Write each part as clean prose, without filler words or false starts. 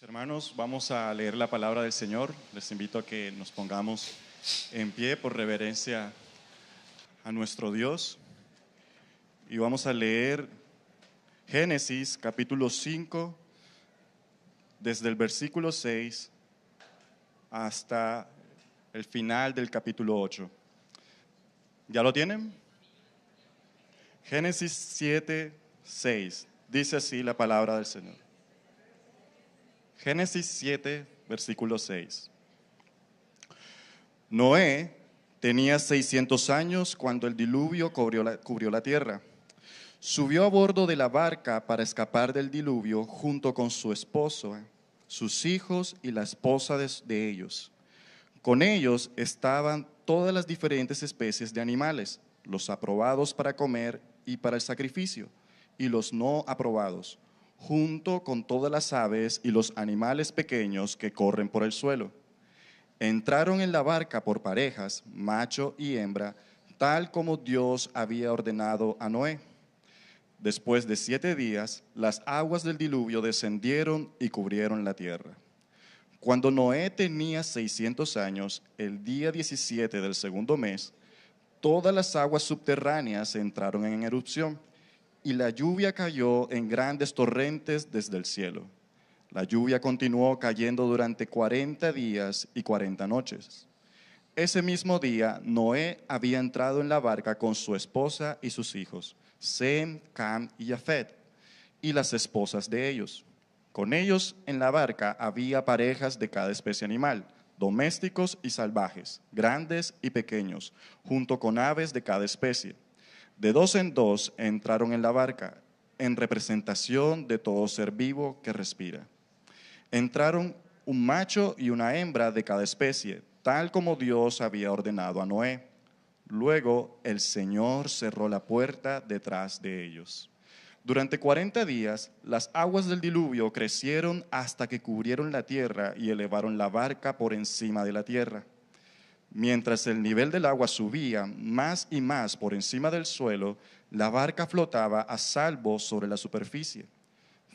Hermanos, vamos a leer la palabra del Señor. Les invito a que nos pongamos en pie por reverencia a nuestro Dios. Y vamos a leer Génesis capítulo 5, desde el versículo 6 hasta el final del capítulo 8. ¿Ya lo tienen? Génesis 7, 6. Dice así la palabra del Señor. Génesis 7, versículo 6. Noé tenía 600 años cuando el diluvio cubrió la tierra. Subió a bordo de la barca para escapar del diluvio junto con su esposo, sus hijos y la esposa de ellos. Con ellos estaban todas las diferentes especies de animales, los aprobados para comer y para el sacrificio, y los no aprobados, junto con todas las aves y los animales pequeños que corren por el suelo. Entraron en la barca por parejas, macho y hembra, tal como Dios había ordenado a Noé. Después de 7 días, las aguas del diluvio descendieron y cubrieron la tierra. Cuando Noé tenía 600 años, el día 17 del segundo mes, todas las aguas subterráneas entraron en erupción y la lluvia cayó en grandes torrentes desde el cielo. La lluvia continuó cayendo durante 40 días y 40 noches. Ese mismo día, Noé había entrado en la barca con su esposa y sus hijos, Sem, Cam y Jafet, y las esposas de ellos. Con ellos en la barca había parejas de cada especie animal, domésticos y salvajes, grandes y pequeños, junto con aves de cada especie. De dos en dos entraron en la barca, en representación de todo ser vivo que respira. Entraron un macho y una hembra de cada especie, tal como Dios había ordenado a Noé. Luego el Señor cerró la puerta detrás de ellos. Durante 40 días, las aguas del diluvio crecieron hasta que cubrieron la tierra y elevaron la barca por encima de la tierra. Mientras el nivel del agua subía más y más por encima del suelo, la barca flotaba a salvo sobre la superficie.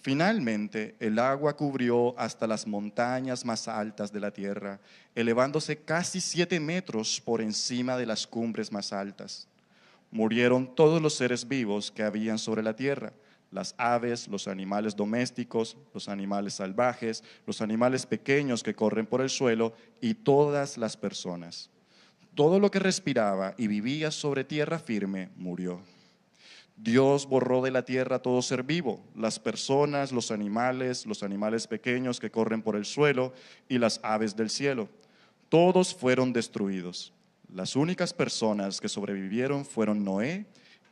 Finalmente, el agua cubrió hasta las montañas más altas de la tierra, elevándose casi 7 metros por encima de las cumbres más altas. Murieron todos los seres vivos que habían sobre la tierra, las aves, los animales domésticos, los animales salvajes, los animales pequeños que corren por el suelo y todas las personas. Todo lo que respiraba y vivía sobre tierra firme murió. Dios borró de la tierra todo ser vivo, las personas, los animales pequeños que corren por el suelo y las aves del cielo. Todos fueron destruidos. Las únicas personas que sobrevivieron fueron Noé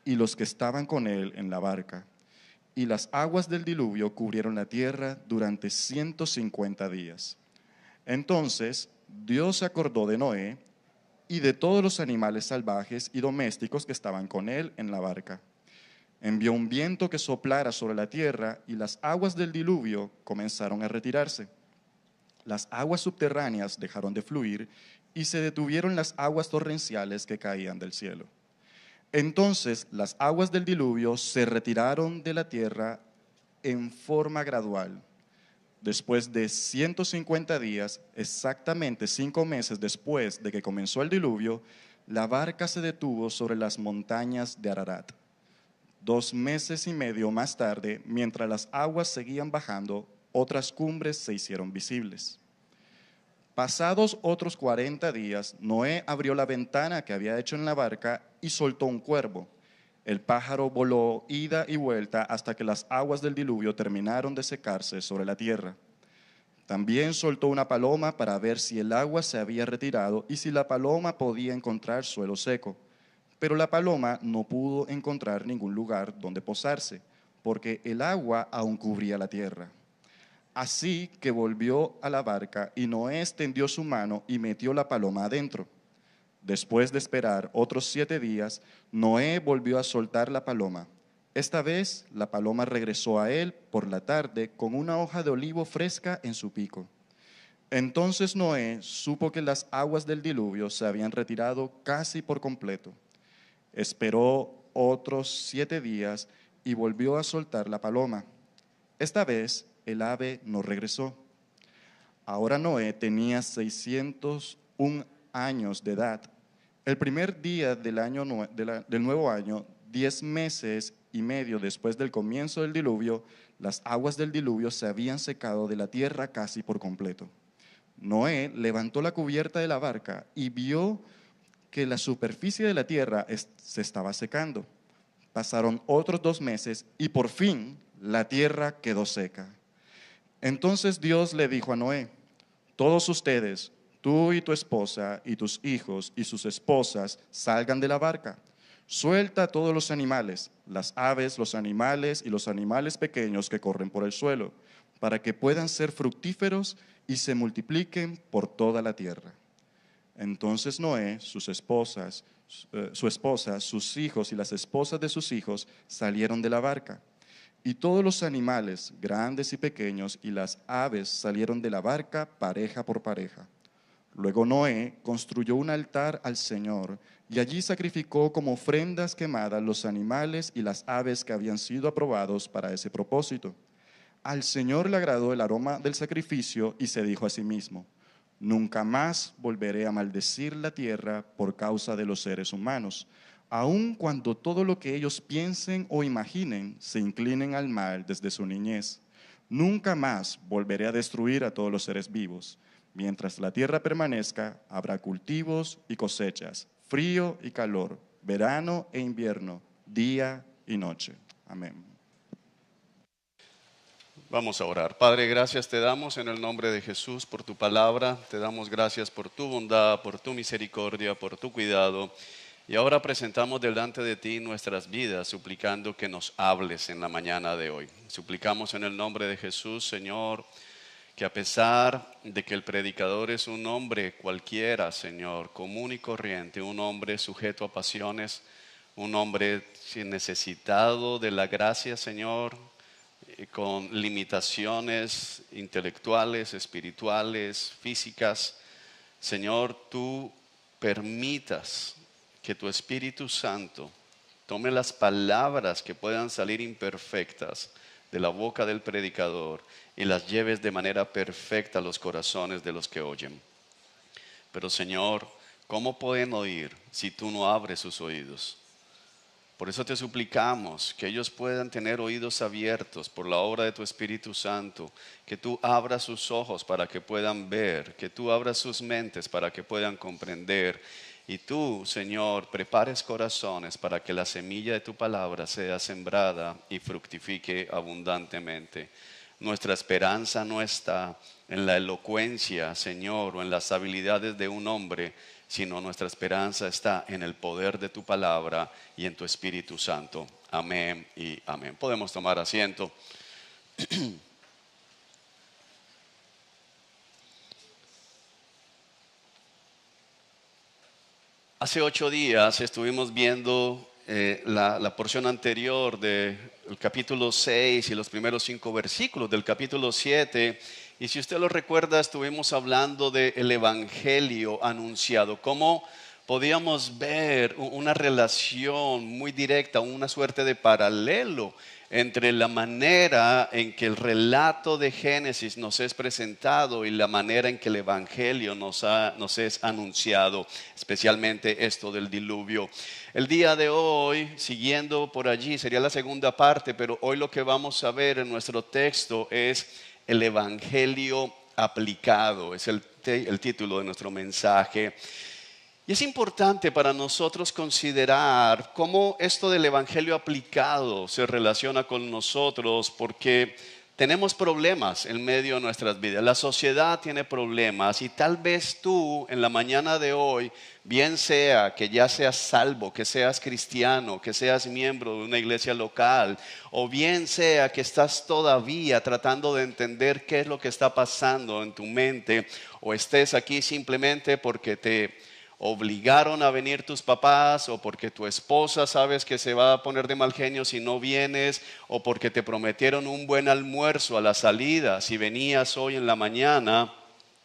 y los que estaban con él en la barca. Y las aguas del diluvio cubrieron la tierra durante 150 días. Entonces Dios se acordó de Noé y de todos los animales salvajes y domésticos que estaban con él en la barca. Envió un viento que soplara sobre la tierra y las aguas del diluvio comenzaron a retirarse. Las aguas subterráneas dejaron de fluir y se detuvieron las aguas torrenciales que caían del cielo. Entonces las aguas del diluvio se retiraron de la tierra en forma gradual. Después de 150 días, exactamente 5 meses después de que comenzó el diluvio, la barca se detuvo sobre las montañas de Ararat. 2 meses y medio más tarde, mientras las aguas seguían bajando, otras cumbres se hicieron visibles. Pasados otros 40 días, Noé abrió la ventana que había hecho en la barca y soltó un cuervo. El pájaro voló ida y vuelta hasta que las aguas del diluvio terminaron de secarse sobre la tierra. También soltó una paloma para ver si el agua se había retirado y si la paloma podía encontrar suelo seco. Pero la paloma no pudo encontrar ningún lugar donde posarse, porque el agua aún cubría la tierra. Así que volvió a la barca y Noé extendió su mano y metió la paloma adentro. Después de esperar otros 7 días, Noé volvió a soltar la paloma. Esta vez la paloma regresó a él por la tarde con una hoja de olivo fresca en su pico. Entonces Noé supo que las aguas del diluvio se habían retirado casi por completo. Esperó otros 7 días y volvió a soltar la paloma. Esta vez el ave no regresó. Ahora Noé tenía 601 años de edad. El primer día del nuevo año, 10 meses y medio después del comienzo del diluvio, las aguas del diluvio se habían secado de la tierra casi por completo. Noé levantó la cubierta de la barca y vio que la superficie de la tierra se estaba secando. Pasaron otros 2 meses y por fin la tierra quedó seca. Entonces Dios le dijo a Noé: todos ustedes, tú y tu esposa y tus hijos y sus esposas, salgan de la barca. Suelta a todos los animales, las aves, los animales y los animales pequeños que corren por el suelo, para que puedan ser fructíferos y se multipliquen por toda la tierra. Entonces Noé, su esposa, sus hijos y las esposas de sus hijos salieron de la barca. Y todos los animales, grandes y pequeños, y las aves salieron de la barca pareja por pareja. Luego Noé construyó un altar al Señor y allí sacrificó como ofrendas quemadas los animales y las aves que habían sido aprobados para ese propósito. Al Señor le agradó el aroma del sacrificio y se dijo a sí mismo: nunca más volveré a maldecir la tierra por causa de los seres humanos, aun cuando todo lo que ellos piensen o imaginen se inclinen al mal desde su niñez. Nunca más volveré a destruir a todos los seres vivos. Mientras la tierra permanezca, habrá cultivos y cosechas, frío y calor, verano e invierno, día y noche. Amén. Vamos a orar. Padre, gracias te damos en el nombre de Jesús por tu palabra. Te damos gracias por tu bondad, por tu misericordia, por tu cuidado. Y ahora presentamos delante de ti nuestras vidas, suplicando que nos hables en la mañana de hoy. Suplicamos en el nombre de Jesús, Señor, que a pesar de que el predicador es un hombre cualquiera, Señor, común y corriente, un hombre sujeto a pasiones, un hombre necesitado de la gracia, Señor, con limitaciones intelectuales, espirituales, físicas, Señor, tú permitas que tu Espíritu Santo tome las palabras que puedan salir imperfectas de la boca del predicador y las lleves de manera perfecta a los corazones de los que oyen. Pero Señor, ¿cómo pueden oír si tú no abres sus oídos? Por eso te suplicamos que ellos puedan tener oídos abiertos por la obra de tu Espíritu Santo, que tú abras sus ojos para que puedan ver, que tú abras sus mentes para que puedan comprender. Y tú, Señor, prepares corazones para que la semilla de tu palabra sea sembrada y fructifique abundantemente. Nuestra esperanza no está en la elocuencia, Señor, o en las habilidades de un hombre, sino nuestra esperanza está en el poder de tu palabra y en tu Espíritu Santo. Amén y amén. Podemos tomar asiento. Hace 8 días estuvimos viendo la porción anterior del capítulo 6 y los primeros 5 versículos del capítulo 7. Y si usted lo recuerda, estuvimos hablando del evangelio anunciado, cómo podíamos ver una relación muy directa, una suerte de paralelo entre la manera en que el relato de Génesis nos es presentado y la manera en que el evangelio nos es anunciado, especialmente esto del diluvio. El día de hoy, siguiendo por allí, sería la segunda parte, pero hoy lo que vamos a ver en nuestro texto es el evangelio aplicado, es el título de nuestro mensaje. Y es importante para nosotros considerar cómo esto del evangelio aplicado se relaciona con nosotros, porque tenemos problemas en medio de nuestras vidas. La sociedad tiene problemas y tal vez tú en la mañana de hoy, bien sea que ya seas salvo, que seas cristiano, que seas miembro de una iglesia local, o bien sea que estás todavía tratando de entender qué es lo que está pasando en tu mente, o estés aquí simplemente porque te obligaron a venir tus papás, o porque tu esposa sabes que se va a poner de mal genio si no vienes, o porque te prometieron un buen almuerzo a la salida si venías hoy en la mañana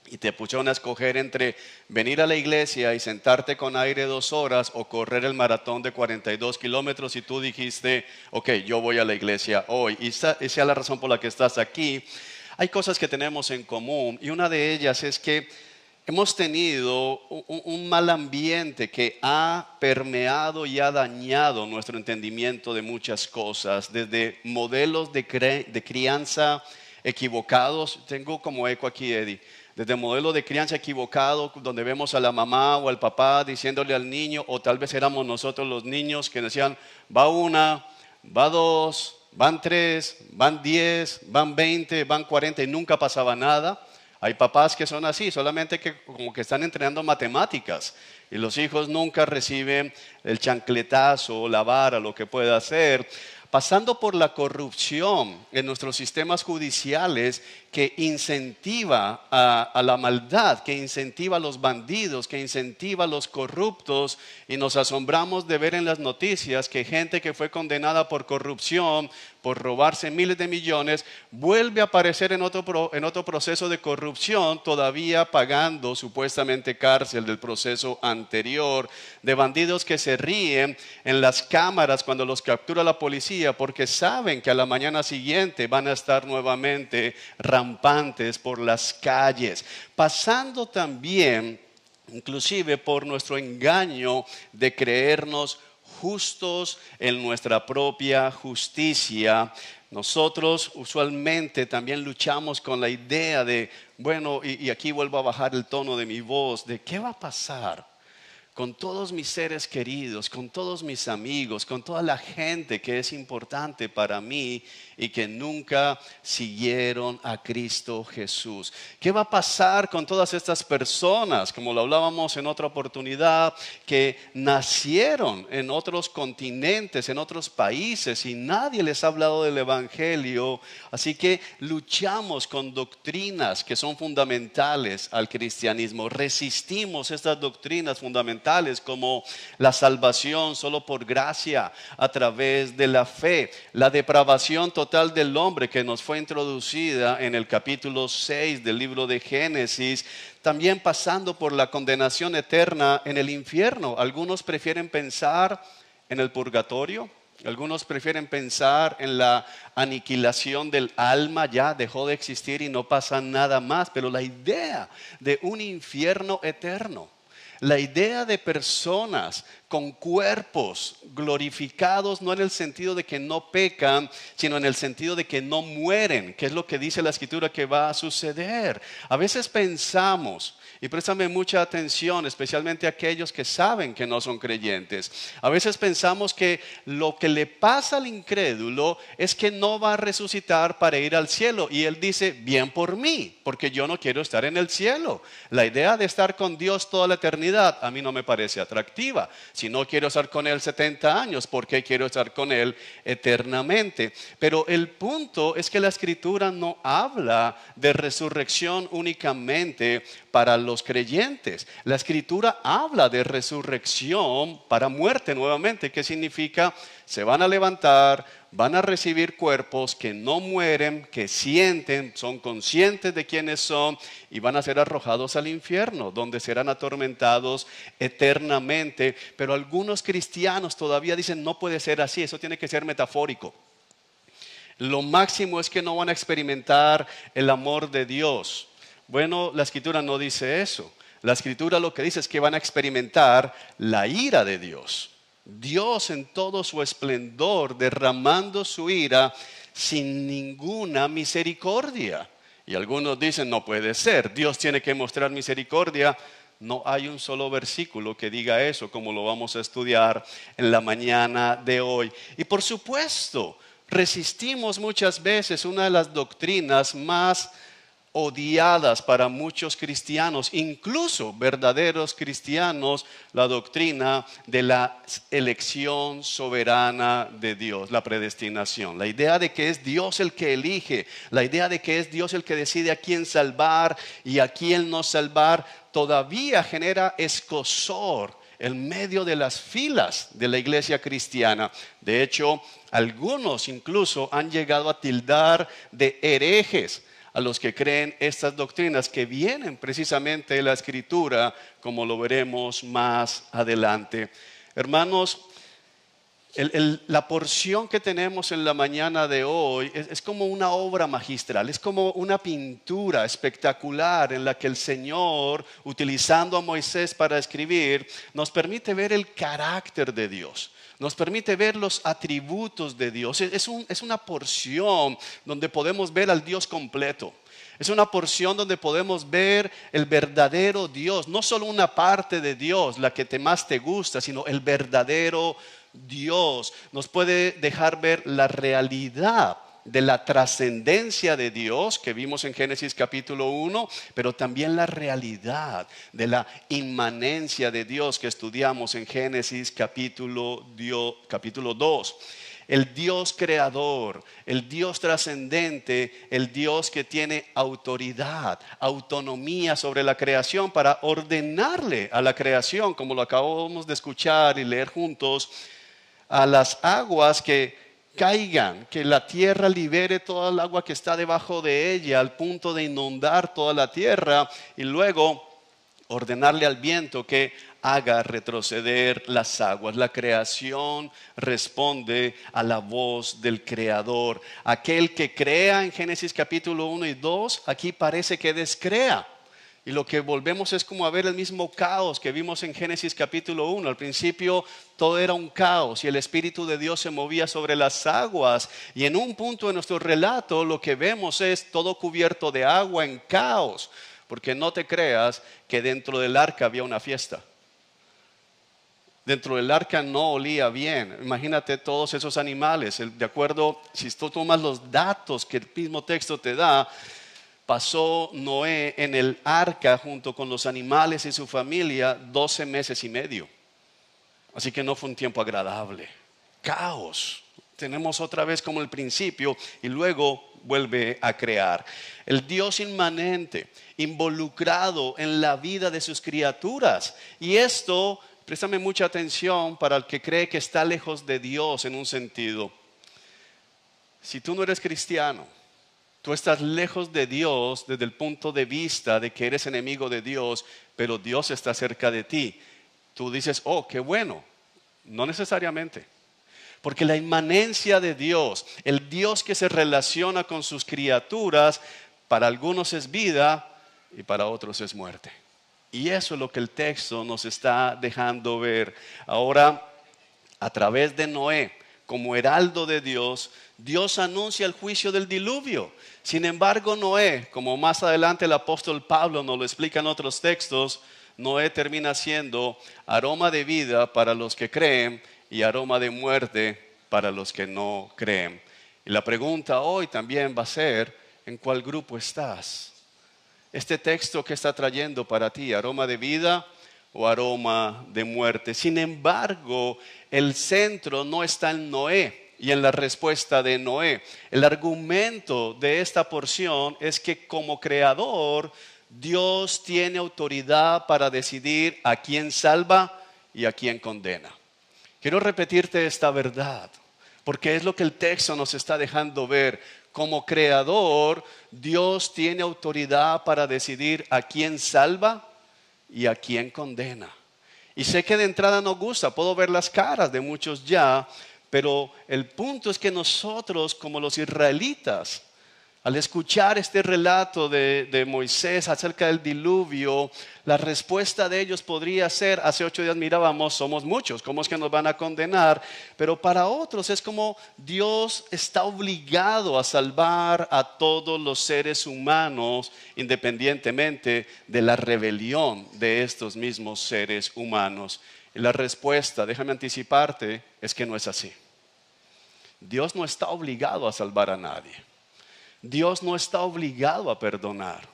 y te pusieron a escoger entre venir a la iglesia y sentarte con aire 2 horas o correr el maratón de 42 kilómetros y tú dijiste, ok, yo voy a la iglesia hoy, y esa es la razón por la que estás aquí. hay cosas que tenemos en común y una de ellas es que hemos tenido un mal ambiente que ha permeado y ha dañado nuestro entendimiento de muchas cosas, desde modelos de crianza equivocados. Tengo como eco aquí, Eddie. Desde modelos de crianza equivocados, donde vemos a la mamá o al papá diciéndole al niño, o tal vez éramos nosotros los niños que decían, va 1, va 2, van 3, van 10, van 20, van 40 y nunca pasaba nada. Hay papás que son así, solamente que como que están entrenando matemáticas y los hijos nunca reciben el chancletazo o la vara, lo que pueda hacer. Pasando por la corrupción en nuestros sistemas judiciales que incentiva a la maldad, que incentiva a los bandidos, que incentiva a los corruptos, y nos asombramos de ver en las noticias que gente que fue condenada por corrupción, por robarse miles de millones, vuelve a aparecer en otro proceso de corrupción, todavía pagando supuestamente cárcel del proceso anterior, de bandidos que se ríen en las cámaras cuando los captura la policía porque saben que a la mañana siguiente van a estar nuevamente rampantes por las calles, pasando también inclusive por nuestro engaño de creernos justos en nuestra propia justicia. Nosotros usualmente también luchamos con la idea de, bueno, y aquí vuelvo a bajar el tono de mi voz, de qué va a pasar con todos mis seres queridos, con todos mis amigos, con toda la gente que es importante para mí y que nunca siguieron a Cristo Jesús. ¿Qué va a pasar con todas estas personas, como lo hablábamos en otra oportunidad, que nacieron en otros continentes, en otros países y nadie les ha hablado del Evangelio? Así que luchamos con doctrinas que son fundamentales al cristianismo. Resistimos estas doctrinas fundamentales como la salvación solo por gracia a través de la fe, la depravación total del hombre que nos fue introducida en el capítulo 6 del libro de Génesis, también pasando por la condenación eterna en el infierno. Algunos prefieren pensar en el purgatorio. Algunos prefieren pensar en la aniquilación del alma, ya dejó de existir y no pasa nada más. Pero la idea de un infierno eterno, la idea de personas con cuerpos glorificados, no en el sentido de que no pecan, sino en el sentido de que no mueren, que es lo que dice la Escritura que va a suceder. A veces pensamos, y préstame mucha atención, especialmente aquellos que saben que no son creyentes, a veces pensamos que lo que le pasa al incrédulo es que no va a resucitar para ir al cielo. Y él dice, bien por mí, porque yo no quiero estar en el cielo. La idea de estar con Dios toda la eternidad a mí no me parece atractiva. Si no quiero estar con Él 70 años, ¿por qué quiero estar con Él eternamente? Pero el punto es que la Escritura no habla de resurrección únicamente para los creyentes. La Escritura habla de resurrección para muerte nuevamente. ¿Qué significa? Se van a levantar, van a recibir cuerpos que no mueren, que sienten, son conscientes de quiénes son y van a ser arrojados al infierno, donde serán atormentados eternamente. Pero algunos cristianos todavía dicen, no puede ser así, eso tiene que ser metafórico. Lo máximo es que no van a experimentar el amor de Dios. Bueno, la Escritura no dice eso. La Escritura lo que dice es que van a experimentar la ira de Dios. Dios en todo su esplendor derramando su ira sin ninguna misericordia. Y algunos dicen, no puede ser, Dios tiene que mostrar misericordia. No hay un solo versículo que diga eso, como lo vamos a estudiar en la mañana de hoy. Y por supuesto, resistimos muchas veces una de las doctrinas más odiadas para muchos cristianos, incluso verdaderos cristianos, la doctrina de la elección soberana de Dios, la predestinación, la idea de que es Dios el que elige, la idea de que es Dios el que decide a quién salvar y a quién no salvar, todavía genera escozor en medio de las filas de la iglesia cristiana. De hecho, algunos incluso han llegado a tildar de herejes a los que creen estas doctrinas que vienen precisamente de la Escritura, como lo veremos más adelante. Hermanos, La porción que tenemos en la mañana de hoy es como una obra magistral, es como una pintura espectacular en la que el Señor, utilizando a Moisés para escribir, nos permite ver el carácter de Dios. Nos permite ver los atributos de Dios. Es una porción donde podemos ver al Dios completo. Es una porción donde podemos ver el verdadero Dios. No solo una parte de Dios, la que más te gusta, sino el verdadero Dios. Nos puede dejar ver la realidad de la trascendencia de Dios que vimos en Génesis capítulo 1, pero también la realidad de la inmanencia de Dios que estudiamos en Génesis capítulo 2. El Dios creador, el Dios trascendente, el Dios que tiene autoridad, autonomía sobre la creación para ordenarle a la creación, como lo acabamos de escuchar y leer juntos, a las aguas que caigan, que la tierra libere toda el agua que está debajo de ella al punto de inundar toda la tierra y luego ordenarle al viento que haga retroceder las aguas. La creación responde a la voz del Creador. Aquel que crea en Génesis capítulo 1 y 2, aquí parece que descrea. Y lo que volvemos es como a ver el mismo caos que vimos en Génesis capítulo 1. Al principio todo era un caos y el Espíritu de Dios se movía sobre las aguas. Y en un punto de nuestro relato lo que vemos es todo cubierto de agua en caos. Porque no te creas que dentro del arca había una fiesta. Dentro del arca no olía bien. Imagínate todos esos animales. De acuerdo, si tú tomas los datos que el mismo texto te da, pasó Noé en el arca junto con los animales y su familia 12 meses y medio. Así que no fue un tiempo agradable. Caos. Tenemos otra vez como el principio y luego vuelve a crear. El Dios inmanente, involucrado en la vida de sus criaturas. Y esto, préstame mucha atención para el que cree que está lejos de Dios en un sentido. Si tú no eres cristiano, tú estás lejos de Dios desde el punto de vista de que eres enemigo de Dios, pero Dios está cerca de ti. Tú dices, oh, qué bueno. No necesariamente. Porque la inmanencia de Dios, el Dios que se relaciona con sus criaturas, para algunos es vida y para otros es muerte. Y eso es lo que el texto nos está dejando ver. Ahora, a través de Noé, como heraldo de Dios, Dios anuncia el juicio del diluvio. Sin embargo, Noé, como más adelante el apóstol Pablo nos lo explica en otros textos, Noé termina siendo aroma de vida para los que creen y aroma de muerte para los que no creen. Y la pregunta hoy también va a ser, ¿en cuál grupo estás? Este texto que está trayendo para ti, aroma de vida o aroma de muerte. Sin embargo, el centro no está en Noé y en la respuesta de Noé. El argumento de esta porción es que como creador, Dios tiene autoridad para decidir a quién salva y a quién condena. Quiero repetirte esta verdad, porque es lo que el texto nos está dejando ver. Como creador, Dios tiene autoridad para decidir a quién salva y a quién condena. Y sé que de entrada no gusta, puedo ver las caras de muchos ya, pero el punto es que nosotros, como los israelitas, al escuchar este relato de Moisés acerca del diluvio, la respuesta de ellos podría ser, hace 8 días mirábamos, somos muchos, ¿cómo es que nos van a condenar? Pero para otros es como Dios está obligado a salvar a todos los seres humanos, independientemente de la rebelión de estos mismos seres humanos. Y la respuesta, déjame anticiparte, es que no es así. Dios no está obligado a salvar a nadie. Dios no está obligado a perdonar.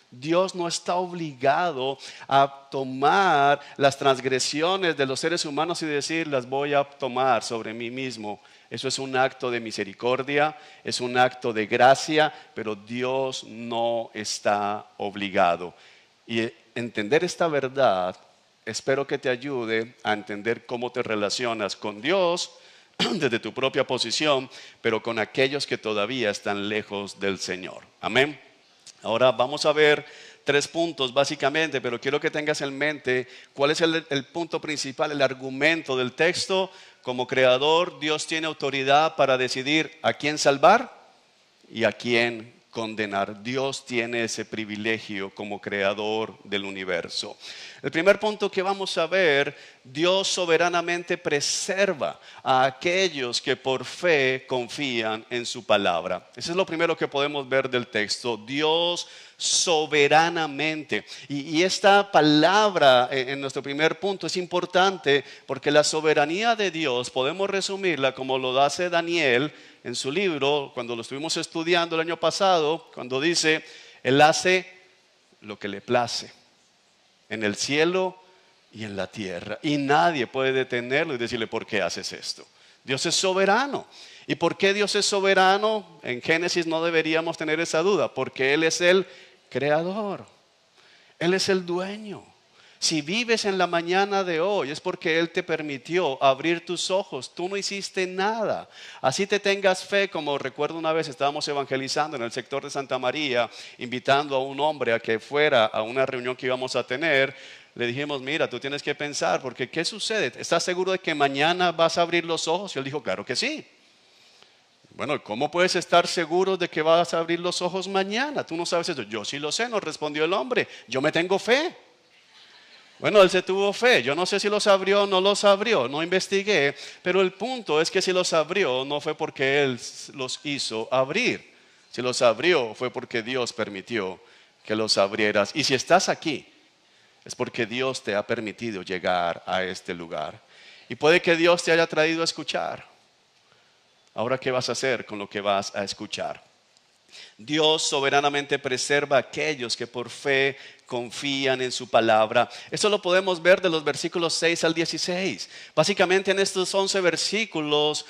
Dios no está obligado a tomar las transgresiones de los seres humanos y decir, las voy a tomar sobre mí mismo. Eso es un acto de misericordia, es un acto de gracia, pero Dios no está obligado. Y entender esta verdad, espero que te ayude a entender cómo te relacionas con Dios desde tu propia posición, pero con aquellos que todavía están lejos del Señor. Amén. Ahora vamos a ver tres puntos básicamente, pero quiero que tengas en mente cuál es el punto principal, el argumento del texto. Como creador, Dios tiene autoridad para decidir a quién salvar y a quién condenar. Dios tiene ese privilegio como creador del universo. El primer punto que vamos a ver, Dios soberanamente preserva a aquellos que por fe confían en su palabra. Eso es lo primero que podemos ver del texto. Dios soberanamente. Y esta palabra en nuestro primer punto es importante porque la soberanía de Dios podemos resumirla como lo hace Daniel en su libro, cuando lo estuvimos estudiando el año pasado, cuando dice, Él hace lo que le place en el cielo y en la tierra, y nadie puede detenerlo y decirle, ¿por qué haces esto? Dios es soberano. ¿Y por qué Dios es soberano? En Génesis no deberíamos tener esa duda, porque Él es el creador, Él es el dueño. Si vives en la mañana de hoy es porque Él te permitió abrir tus ojos. Tú no hiciste nada. Así te tengas fe, como recuerdo una vez estábamos evangelizando en el sector de Santa María, invitando a un hombre a que fuera a una reunión que íbamos a tener. Le dijimos, mira, tú tienes que pensar, porque ¿qué sucede? ¿Estás seguro de que mañana vas a abrir los ojos? Y él dijo, claro que sí. Bueno, ¿cómo puedes estar seguro de que vas a abrir los ojos mañana? Tú no sabes eso. Yo sí lo sé, nos respondió el hombre. Yo me tengo fe. Bueno, él se tuvo fe. Yo no sé si los abrió o no los abrió, no investigué. Pero el punto es que si los abrió, no fue porque Él los hizo abrir. Si los abrió, fue porque Dios permitió que los abrieras. Y si estás aquí, es porque Dios te ha permitido llegar a este lugar. Y puede que Dios te haya traído a escuchar. Ahora, ¿qué vas a hacer con lo que vas a escuchar? Dios soberanamente preserva a aquellos que por fe confían en su palabra. Esto lo podemos ver de los versículos 6 al 16. Básicamente en estos 11 versículos,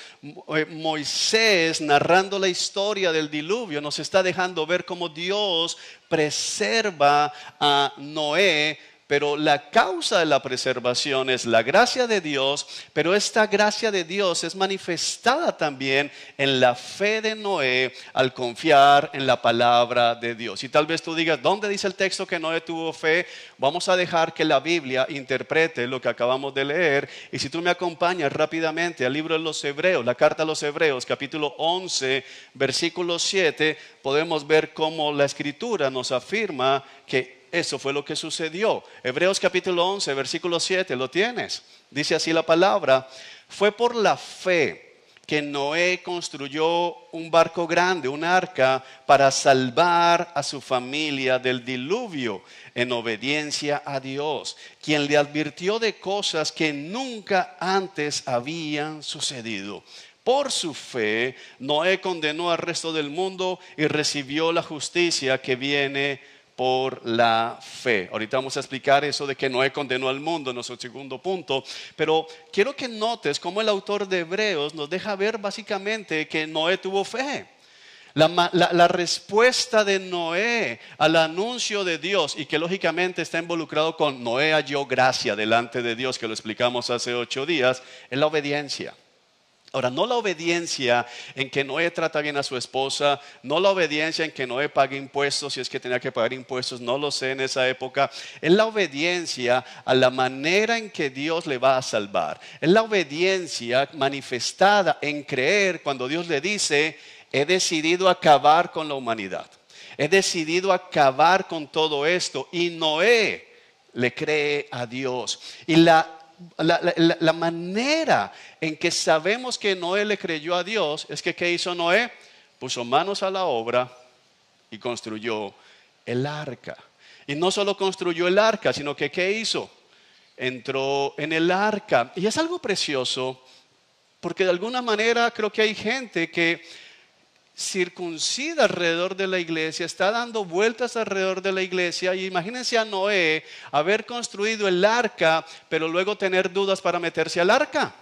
Moisés, narrando la historia del diluvio, nos está dejando ver cómo Dios preserva a Noé. Pero la causa de la preservación es la gracia de Dios, pero esta gracia de Dios es manifestada también en la fe de Noé al confiar en la palabra de Dios. Y tal vez tú digas, ¿dónde dice el texto que Noé tuvo fe? Vamos a dejar que la Biblia interprete lo que acabamos de leer. Y si tú me acompañas rápidamente al libro de los Hebreos, la carta a los Hebreos, capítulo 11, versículo 7, podemos ver cómo la Escritura nos afirma que eso fue lo que sucedió. Hebreos capítulo 11, versículo 7, ¿lo tienes? Dice así la palabra: fue por la fe que Noé construyó un barco grande, un arca, para salvar a su familia del diluvio, en obediencia a Dios, quien le advirtió de cosas que nunca antes habían sucedido. Por su fe, Noé condenó al resto del mundo y recibió la justicia que viene por la fe. Ahorita vamos a explicar eso de que Noé condenó al mundo en nuestro segundo punto, pero quiero que notes cómo el autor de Hebreos nos deja ver básicamente que Noé tuvo fe. La respuesta de Noé al anuncio de Dios, y que lógicamente está involucrado con Noé halló gracia delante de Dios, que lo explicamos hace 8 días, es la obediencia. Ahora, no la obediencia en que Noé trata bien a su esposa, no la obediencia en que Noé pague impuestos, si es que tenía que pagar impuestos, no lo sé en esa época. Es la obediencia a la manera en que Dios le va a salvar. Es la obediencia manifestada en creer cuando Dios le dice, he decidido acabar con la humanidad. He decidido acabar con todo esto. Y Noé le cree a Dios. Y la manera en que sabemos que Noé le creyó a Dios es que ¿qué hizo Noé? Puso manos a la obra y construyó el arca. Y no solo construyó el arca, sino que ¿qué hizo? Entró en el arca. Y es algo precioso porque de alguna manera creo que hay gente que circuncida alrededor de la iglesia, está dando vueltas alrededor de la iglesia. Y imagínense a Noé haber construido el arca, pero luego tener dudas para meterse al arca.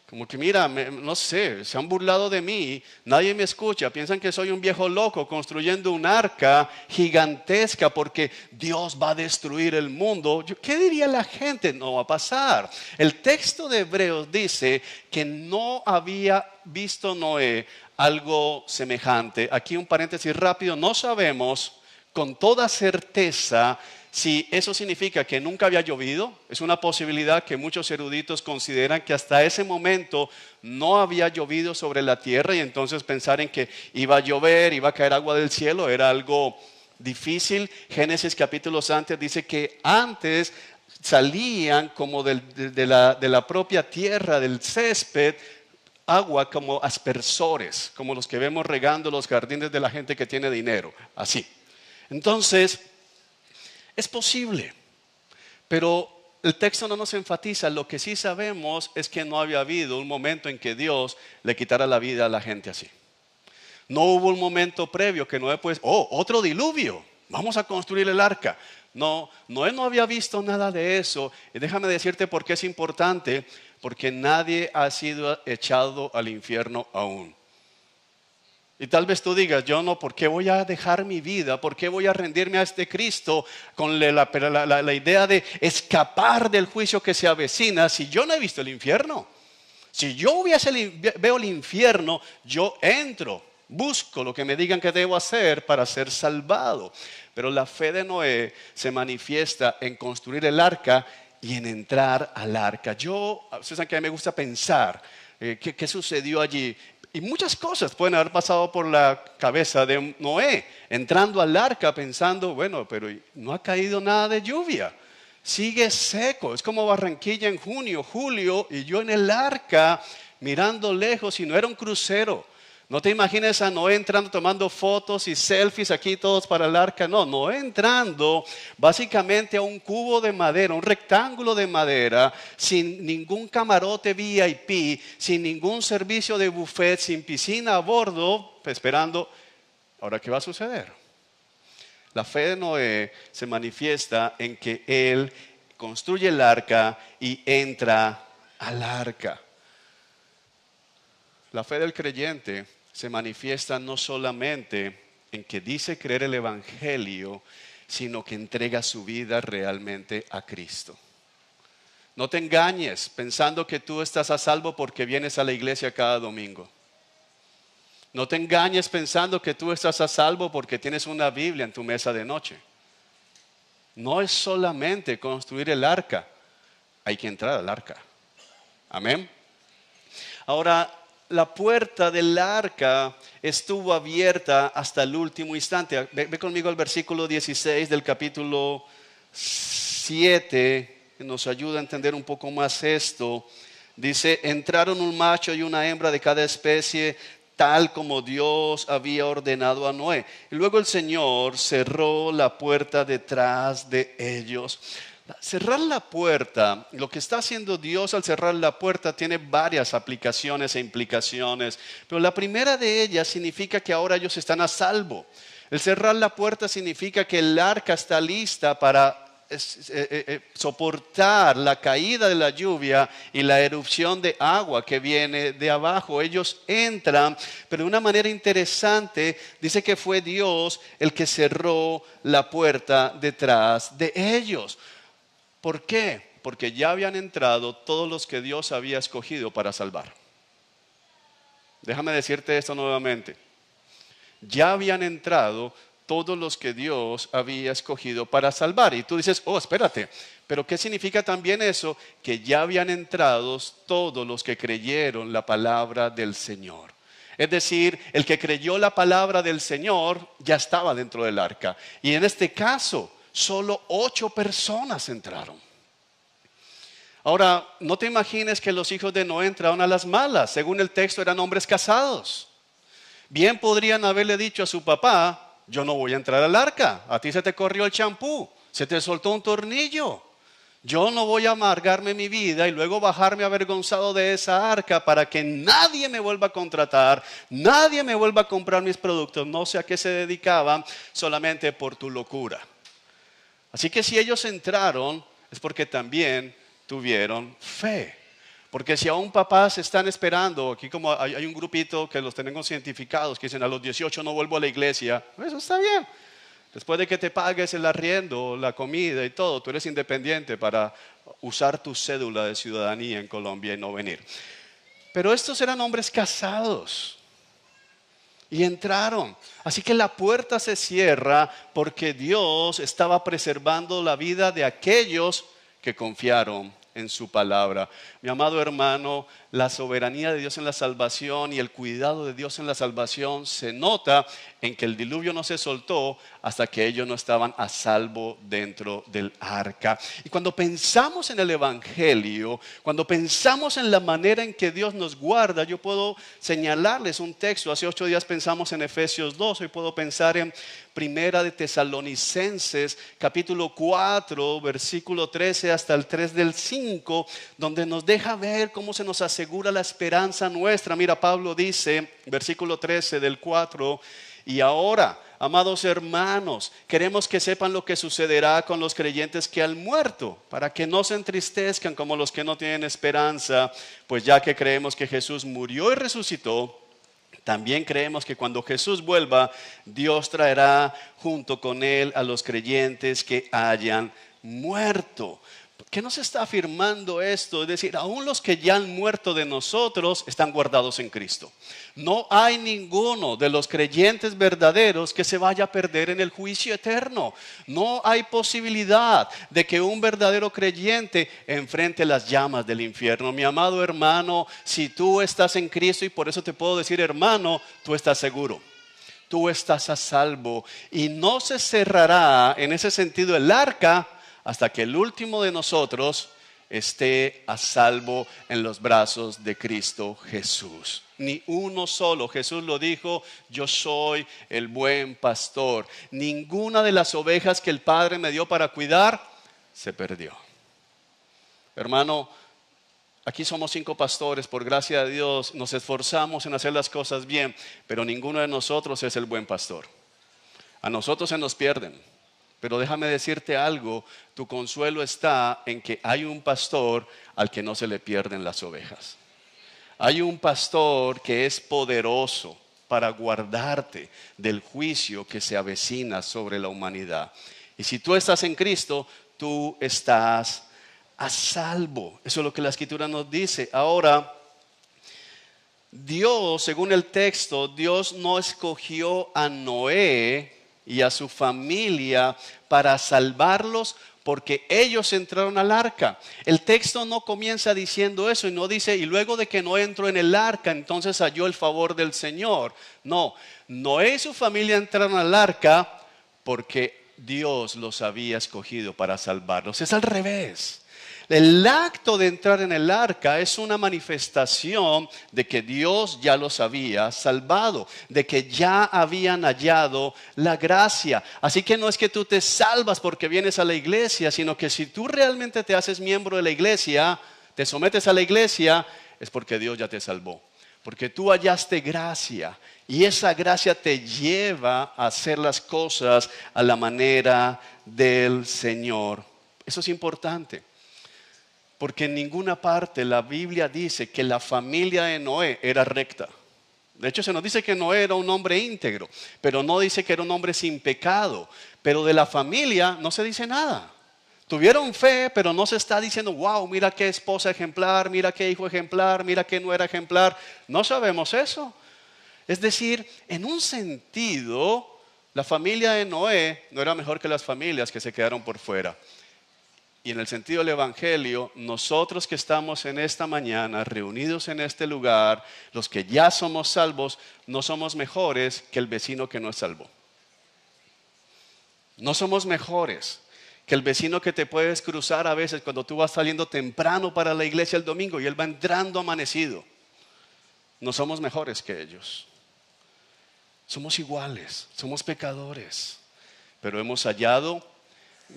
Como que mira, no sé, se han burlado de mí, nadie me escucha, piensan que soy un viejo loco construyendo un arca gigantesca porque Dios va a destruir el mundo. ¿Qué diría la gente? No va a pasar. El texto de Hebreos dice que no había visto Noé algo semejante. Aquí un paréntesis rápido, no sabemos con toda certeza si eso significa que nunca había llovido. Es una posibilidad que muchos eruditos consideran que hasta ese momento no había llovido sobre la tierra, y entonces pensar en que iba a llover, iba a caer agua del cielo, era algo difícil. Génesis capítulos antes dice que antes salían como de la propia tierra, del césped, agua como aspersores, como los que vemos regando los jardines de la gente que tiene dinero, así. Entonces, es posible, pero el texto no nos enfatiza. Lo que sí sabemos es que no había habido un momento en que Dios le quitara la vida a la gente así. No hubo un momento previo que Noé otro diluvio, vamos a construir el arca. No, Noé no había visto nada de eso. Y déjame decirte por qué es importante, porque nadie ha sido echado al infierno aún. Y tal vez tú digas, yo no, ¿por qué voy a dejar mi vida? ¿Por qué voy a rendirme a este Cristo con la idea de escapar del juicio que se avecina si yo no he visto el infierno? Si yo veo el infierno, yo entro, busco lo que me digan que debo hacer para ser salvado. Pero la fe de Noé se manifiesta en construir el arca y en entrar al arca. Ustedes saben que a mí me gusta pensar qué sucedió allí. Y muchas cosas pueden haber pasado por la cabeza de Noé, entrando al arca pensando, bueno, pero no ha caído nada de lluvia, sigue seco, es como Barranquilla en junio, julio, y yo en el arca mirando lejos, y no era un crucero. No te imagines a Noé entrando, tomando fotos y selfies aquí todos para el arca. No, Noé entrando básicamente a un cubo de madera, un rectángulo de madera, sin ningún camarote VIP, sin ningún servicio de buffet, sin piscina a bordo, esperando. Ahora, ¿qué va a suceder? La fe de Noé se manifiesta en que él construye el arca y entra al arca. La fe del creyente se manifiesta no solamente en que dice creer el Evangelio, sino que entrega su vida realmente a Cristo. No te engañes pensando que tú estás a salvo porque vienes a la iglesia cada domingo. No te engañes pensando que tú estás a salvo porque tienes una Biblia en tu mesa de noche. No es solamente construir el arca, hay que entrar al arca. Amén. Ahora, la puerta del arca estuvo abierta hasta el último instante. Ve conmigo al versículo 16 del capítulo 7, que nos ayuda a entender un poco más esto. Dice, entraron un macho y una hembra de cada especie, tal como Dios había ordenado a Noé. Y luego el Señor cerró la puerta detrás de ellos. Cerrar la puerta, lo que está haciendo Dios al cerrar la puerta tiene varias aplicaciones e implicaciones, pero la primera de ellas significa que ahora ellos están a salvo. El cerrar la puerta significa que el arca está lista para soportar la caída de la lluvia y la erupción de agua que viene de abajo. Ellos entran, pero de una manera interesante dice que fue Dios el que cerró la puerta detrás de ellos. ¿Por qué? Porque ya habían entrado todos los que Dios había escogido para salvar. Déjame decirte esto nuevamente. Ya habían entrado todos los que Dios había escogido para salvar. Y tú dices, espérate, pero ¿qué significa también eso? Que ya habían entrado todos los que creyeron la palabra del Señor. Es decir, el que creyó la palabra del Señor ya estaba dentro del arca. Y en este caso, solo 8 personas entraron. Ahora, no te imagines que los hijos de Noé entraron a las malas. Según el texto, eran hombres casados. Bien podrían haberle dicho a su papá, yo no voy a entrar al arca. A ti se te corrió el champú, se te soltó un tornillo. Yo no voy a amargarme mi vida y luego bajarme avergonzado de esa arca para que nadie me vuelva a contratar, nadie me vuelva a comprar mis productos. No sé a qué se dedicaban, solamente por tu locura. Así que si ellos entraron, es porque también tuvieron fe. Porque si aún papás están esperando, aquí como hay un grupito que los tenemos identificados, que dicen a los 18 no vuelvo a la iglesia, eso está bien. Después de que te pagues el arriendo, la comida y todo, tú eres independiente para usar tu cédula de ciudadanía en Colombia y no venir. Pero estos eran hombres casados. Y entraron. Así que la puerta se cierra porque Dios estaba preservando la vida de aquellos que confiaron en su palabra. Mi amado hermano, la soberanía de Dios en la salvación y el cuidado de Dios en la salvación se nota en que el diluvio no se soltó hasta que ellos no estaban a salvo dentro del arca. Y cuando pensamos en el Evangelio, cuando pensamos en la manera en que Dios nos guarda, yo puedo señalarles un texto. Hace 8 días pensamos en Efesios 2, hoy puedo pensar en Primera de Tesalonicenses, capítulo 4, versículo 13 hasta el 3 del 5, donde nos deja ver cómo se nos asegura la esperanza nuestra. Mira, Pablo dice, versículo 13 del 4, y ahora, amados hermanos, queremos que sepan lo que sucederá con los creyentes que han muerto, para que no se entristezcan como los que no tienen esperanza, pues ya que creemos que Jesús murió y resucitó, también creemos que cuando Jesús vuelva, Dios traerá junto con él a los creyentes que hayan muerto. ¿Qué nos está afirmando esto? Es decir, aún los que ya han muerto de nosotros están guardados en Cristo. No hay ninguno de los creyentes verdaderos que se vaya a perder en el juicio eterno. No hay posibilidad de que un verdadero creyente enfrente las llamas del infierno. Mi amado hermano, si tú estás en Cristo, y por eso te puedo decir, hermano, tú estás seguro. Tú estás a salvo y no se cerrará en ese sentido el arca hasta que el último de nosotros esté a salvo en los brazos de Cristo Jesús. Ni uno solo, Jesús lo dijo, yo soy el buen pastor. Ninguna de las ovejas que el Padre me dio para cuidar se perdió. Hermano, aquí somos 5 pastores, por gracia de Dios, nos esforzamos en hacer las cosas bien, pero ninguno de nosotros es el buen pastor. A nosotros se nos pierden. Pero déjame decirte algo, tu consuelo está en que hay un pastor al que no se le pierden las ovejas. Hay un pastor que es poderoso para guardarte del juicio que se avecina sobre la humanidad. Y si tú estás en Cristo, tú estás a salvo. Eso es lo que la Escritura nos dice. Ahora, Dios, según el texto, Dios no escogió a Noé y a su familia para salvarlos porque ellos entraron al arca. El texto no comienza diciendo eso y no dice, y luego de que Noé entró en el arca, entonces halló el favor del Señor. No, Noé y su familia entraron al arca porque Dios los había escogido para salvarlos. Es al revés. El acto de entrar en el arca es una manifestación de que Dios ya los había salvado, de que ya habían hallado la gracia. Así que no es que tú te salvas porque vienes a la iglesia, sino que si tú realmente te haces miembro de la iglesia, te sometes a la iglesia, es porque Dios ya te salvó. Porque tú hallaste gracia y esa gracia te lleva a hacer las cosas a la manera del Señor. Eso es importante. Porque en ninguna parte la Biblia dice que la familia de Noé era recta. De hecho, se nos dice que Noé era un hombre íntegro, pero no dice que era un hombre sin pecado. Pero de la familia no se dice nada. Tuvieron fe, pero no se está diciendo, wow, mira qué esposa ejemplar, mira qué hijo ejemplar, mira qué nuera ejemplar. No sabemos eso. Es decir, en un sentido, la familia de Noé no era mejor que las familias que se quedaron por fuera. Y en el sentido del Evangelio, nosotros que estamos en esta mañana, reunidos en este lugar, los que ya somos salvos, no somos mejores que el vecino que no es salvo. No somos mejores que el vecino que te puedes cruzar a veces cuando tú vas saliendo temprano para la iglesia el domingo y él va entrando amanecido. No somos mejores que ellos. Somos iguales, somos pecadores, pero hemos hallado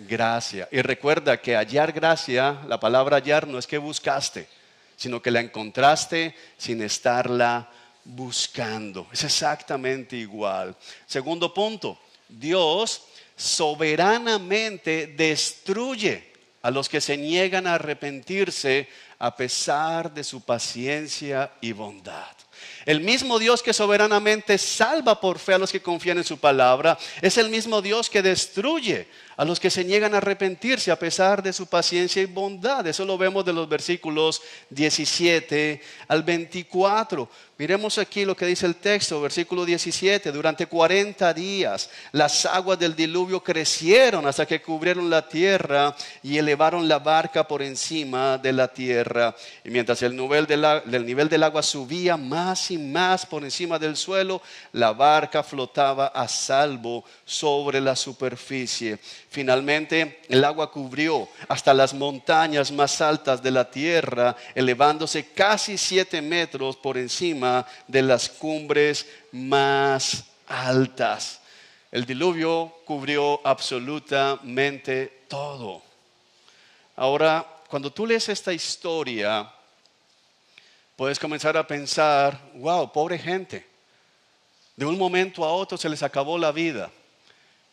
gracia. Y recuerda que hallar gracia, la palabra hallar no es que buscaste, sino que la encontraste sin estarla buscando. Es exactamente igual. Segundo punto, Dios soberanamente destruye a los que se niegan a arrepentirse a pesar de su paciencia y bondad. El mismo Dios que soberanamente salva por fe a los que confían en su palabra, es el mismo Dios que destruye a los que se niegan a arrepentirse a pesar de su paciencia y bondad. Eso lo vemos de los versículos 17 al 24. Miremos aquí lo que dice el texto, versículo 17. Durante 40 días las aguas del diluvio crecieron hasta que cubrieron la tierra y elevaron la barca por encima de la tierra. Y mientras el nivel del agua subía más y más por encima del suelo, la barca flotaba a salvo sobre la superficie. Finalmente el agua cubrió hasta las montañas más altas de la tierra, elevándose casi 7 metros por encima de las cumbres más altas. El diluvio cubrió absolutamente todo. Ahora, cuando tú lees esta historia, puedes comenzar a pensar, wow, pobre gente. De un momento a otro se les acabó la vida.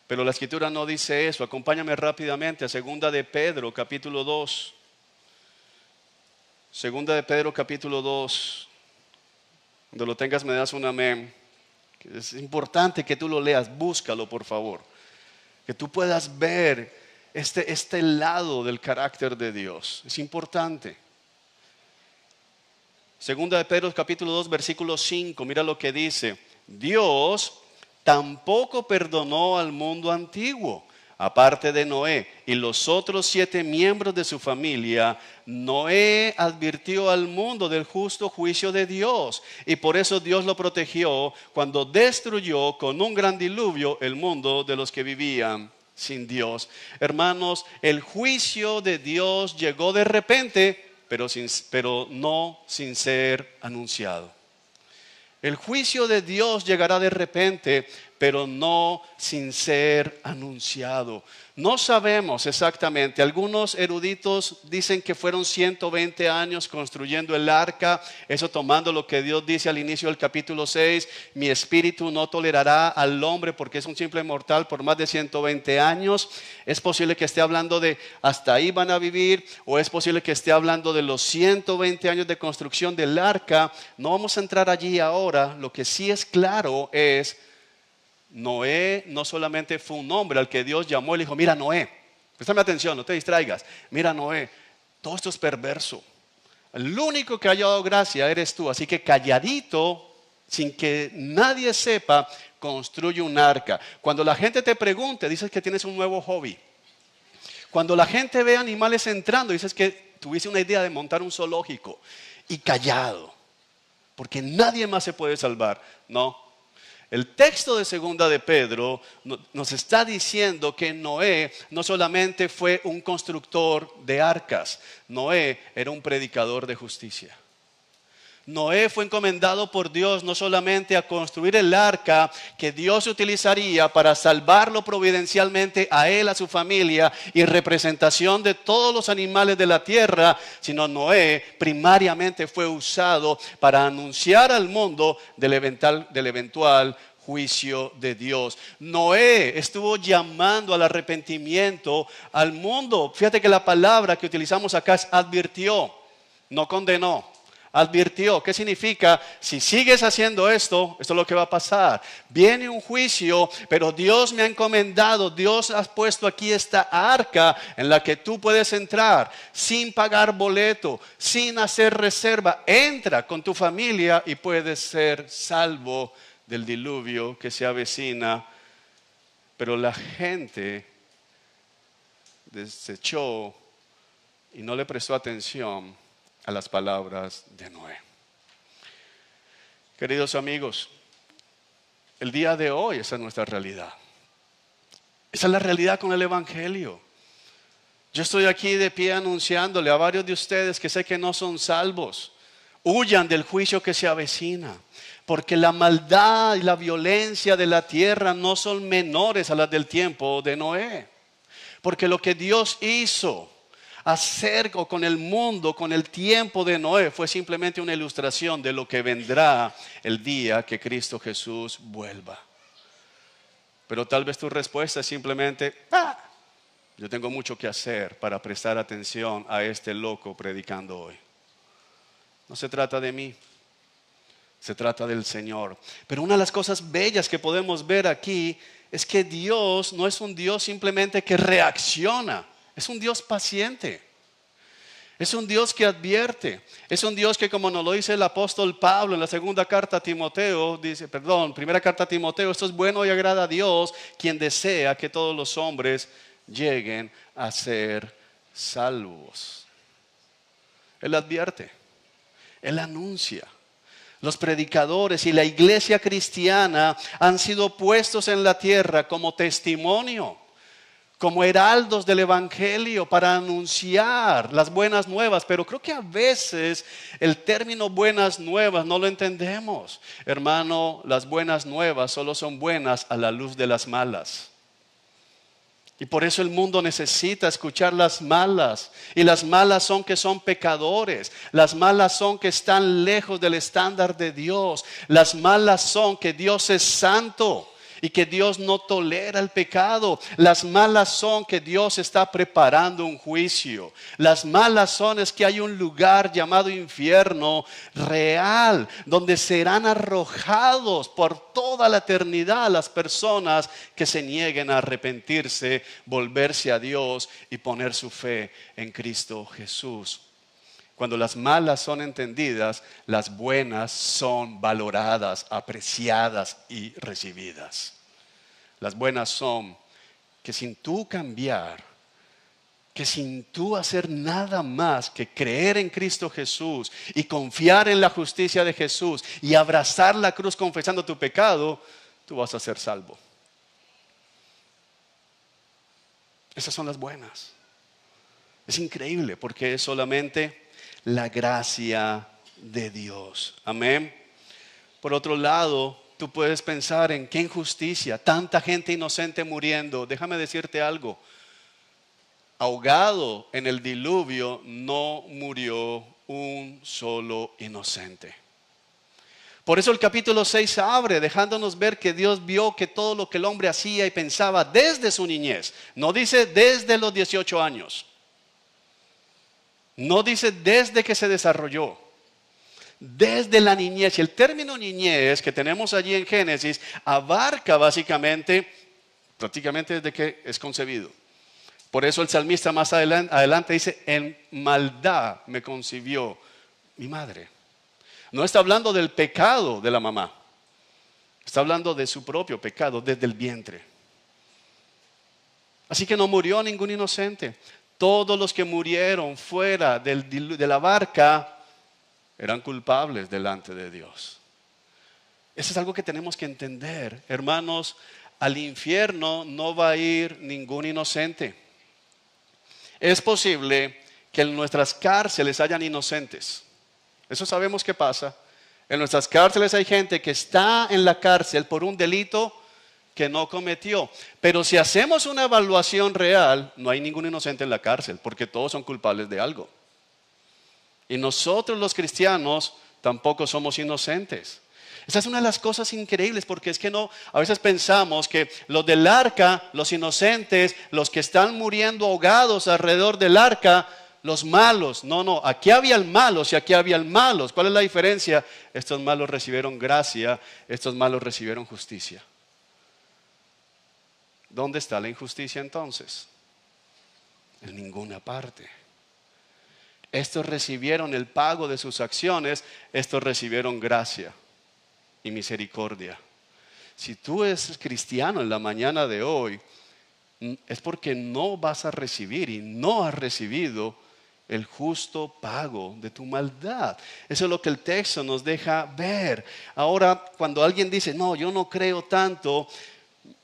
Pero la Escritura no dice eso. Acompáñame rápidamente a 2 de Pedro, capítulo 2. 2 de Pedro, capítulo 2. Cuando lo tengas me das un amén. Es importante que tú lo leas, búscalo por favor. Que tú puedas ver este lado del carácter de Dios. Es importante. 2 de Pedro capítulo 2 versículo 5, mira lo que dice. Dios tampoco perdonó al mundo antiguo, aparte de Noé y los otros 7 miembros de su familia. Noé advirtió al mundo del justo juicio de Dios y por eso Dios lo protegió cuando destruyó con un gran diluvio el mundo de los que vivían sin Dios. Hermanos, el juicio de Dios llegó de repente, pero no sin ser anunciado. El juicio de Dios llegará de repente, pero no sin ser anunciado. No sabemos exactamente. Algunos eruditos dicen que fueron 120 años construyendo el arca. Eso tomando lo que Dios dice al inicio del capítulo 6. Mi espíritu no tolerará al hombre porque es un simple mortal por más de 120 años. Es posible que esté hablando de hasta ahí van a vivir. O es posible que esté hablando de los 120 años de construcción del arca. No vamos a entrar allí ahora. Lo que sí es claro es Noé no solamente fue un hombre al que Dios llamó y le dijo, mira Noé, préstame atención, no te distraigas, mira Noé, todo esto es perverso, el único que ha dado gracia eres tú, así que calladito, sin que nadie sepa, construye un arca. Cuando la gente te pregunte, dices que tienes un nuevo hobby. Cuando la gente ve animales entrando, dices que tuviste una idea de montar un zoológico. Y callado, porque nadie más se puede salvar. No. El texto de 2 de Pedro nos está diciendo que Noé no solamente fue un constructor de arcas, Noé era un predicador de justicia. Noé fue encomendado por Dios no solamente a construir el arca que Dios utilizaría para salvarlo providencialmente a él, a su familia y representación de todos los animales de la tierra, sino Noé primariamente fue usado para anunciar al mundo del eventual juicio de Dios. Noé estuvo llamando al arrepentimiento al mundo. Fíjate que la palabra que utilizamos acá es advirtió, no condenó. Advirtió. ¿Qué significa? Si sigues haciendo esto es lo que va a pasar. Viene un juicio, pero Dios me ha encomendado, Dios ha puesto aquí esta arca en la que tú puedes entrar sin pagar boleto, sin hacer reserva. Entra con tu familia y puedes ser salvo del diluvio que se avecina. Pero la gente desechó y no le prestó atención a las palabras de Noé. Queridos amigos, el día de hoy esa es nuestra realidad. Esa es la realidad con el Evangelio. Yo estoy aquí de pie anunciándole a varios de ustedes que sé que no son salvos. Huyan del juicio que se avecina, porque la maldad y la violencia de la tierra no son menores a las del tiempo de Noé. Porque lo que Dios hizo acerca con el mundo, con el tiempo de Noé, fue simplemente una ilustración de lo que vendrá el día que Cristo Jesús vuelva. Pero tal vez tu respuesta es simplemente, yo tengo mucho que hacer para prestar atención a este loco predicando hoy. No se trata de mí, Se trata del Señor. Pero una de las cosas bellas que podemos ver aquí es que Dios no es un Dios simplemente que reacciona. Es un Dios paciente. Es un Dios que advierte. Es un Dios que, como nos lo dice el apóstol Pablo en la primera carta a Timoteo, esto es bueno y agrada a Dios, quien desea que todos los hombres lleguen a ser salvos. Él advierte. Él anuncia. Los predicadores y la iglesia cristiana han sido puestos en la tierra como testimonio, como heraldos del evangelio para anunciar las buenas nuevas. Pero creo que a veces el término buenas nuevas no lo entendemos. Hermano, las buenas nuevas solo son buenas a la luz de las malas. Y por eso el mundo necesita escuchar las malas. Y las malas son que son pecadores. Las malas son que están lejos del estándar de Dios. Las malas son que Dios es santo y que Dios no tolera el pecado. Las malas son que Dios está preparando un juicio. Las malas son es que hay un lugar llamado infierno real, donde serán arrojados por toda la eternidad las personas que se nieguen a arrepentirse, volverse a Dios y poner su fe en Cristo Jesús. Cuando las malas son entendidas, las buenas son valoradas, apreciadas y recibidas. Las buenas son que sin tú cambiar, que sin tú hacer nada más que creer en Cristo Jesús y confiar en la justicia de Jesús y abrazar la cruz confesando tu pecado, tú vas a ser salvo. Esas son las buenas. Es increíble porque es solamente la gracia de Dios. Amén. Por otro lado, tú puedes pensar en qué injusticia, tanta gente inocente muriendo. Déjame decirte algo. Ahogado en el diluvio no murió un solo inocente. Por eso el capítulo 6 abre dejándonos ver que Dios vio que todo lo que el hombre hacía y pensaba desde su niñez, no dice desde los 18 años. No dice desde que se desarrolló, desde la niñez. Y el término niñez que tenemos allí en Génesis abarca prácticamente desde que es concebido. Por eso el salmista más adelante dice, en maldad me concibió mi madre. No está hablando del pecado de la mamá, está hablando de su propio pecado desde el vientre. Así que no murió ningún inocente. Todos los que murieron fuera de la barca eran culpables delante de Dios. Eso es algo que tenemos que entender. Hermanos, al infierno no va a ir ningún inocente. Es posible que en nuestras cárceles hayan inocentes. Eso sabemos que pasa. En nuestras cárceles hay gente que está en la cárcel por un delito que no cometió. Pero si hacemos una evaluación real, no hay ningún inocente en la cárcel, porque todos son culpables de algo. Y nosotros los cristianos tampoco somos inocentes. Esa es una de las cosas increíbles, porque es que a veces pensamos que los del arca, los inocentes, los que están muriendo ahogados alrededor del arca, los malos. No, aquí había malos y aquí había malos. ¿Cuál es la diferencia? Estos malos recibieron gracia, estos malos recibieron justicia. ¿Dónde está la injusticia entonces? En ninguna parte. Estos recibieron el pago de sus acciones, estos recibieron gracia y misericordia. Si tú eres cristiano en la mañana de hoy, es porque no vas a recibir y no has recibido el justo pago de tu maldad. Eso es lo que el texto nos deja ver. Ahora, cuando alguien dice, no, yo no creo tanto,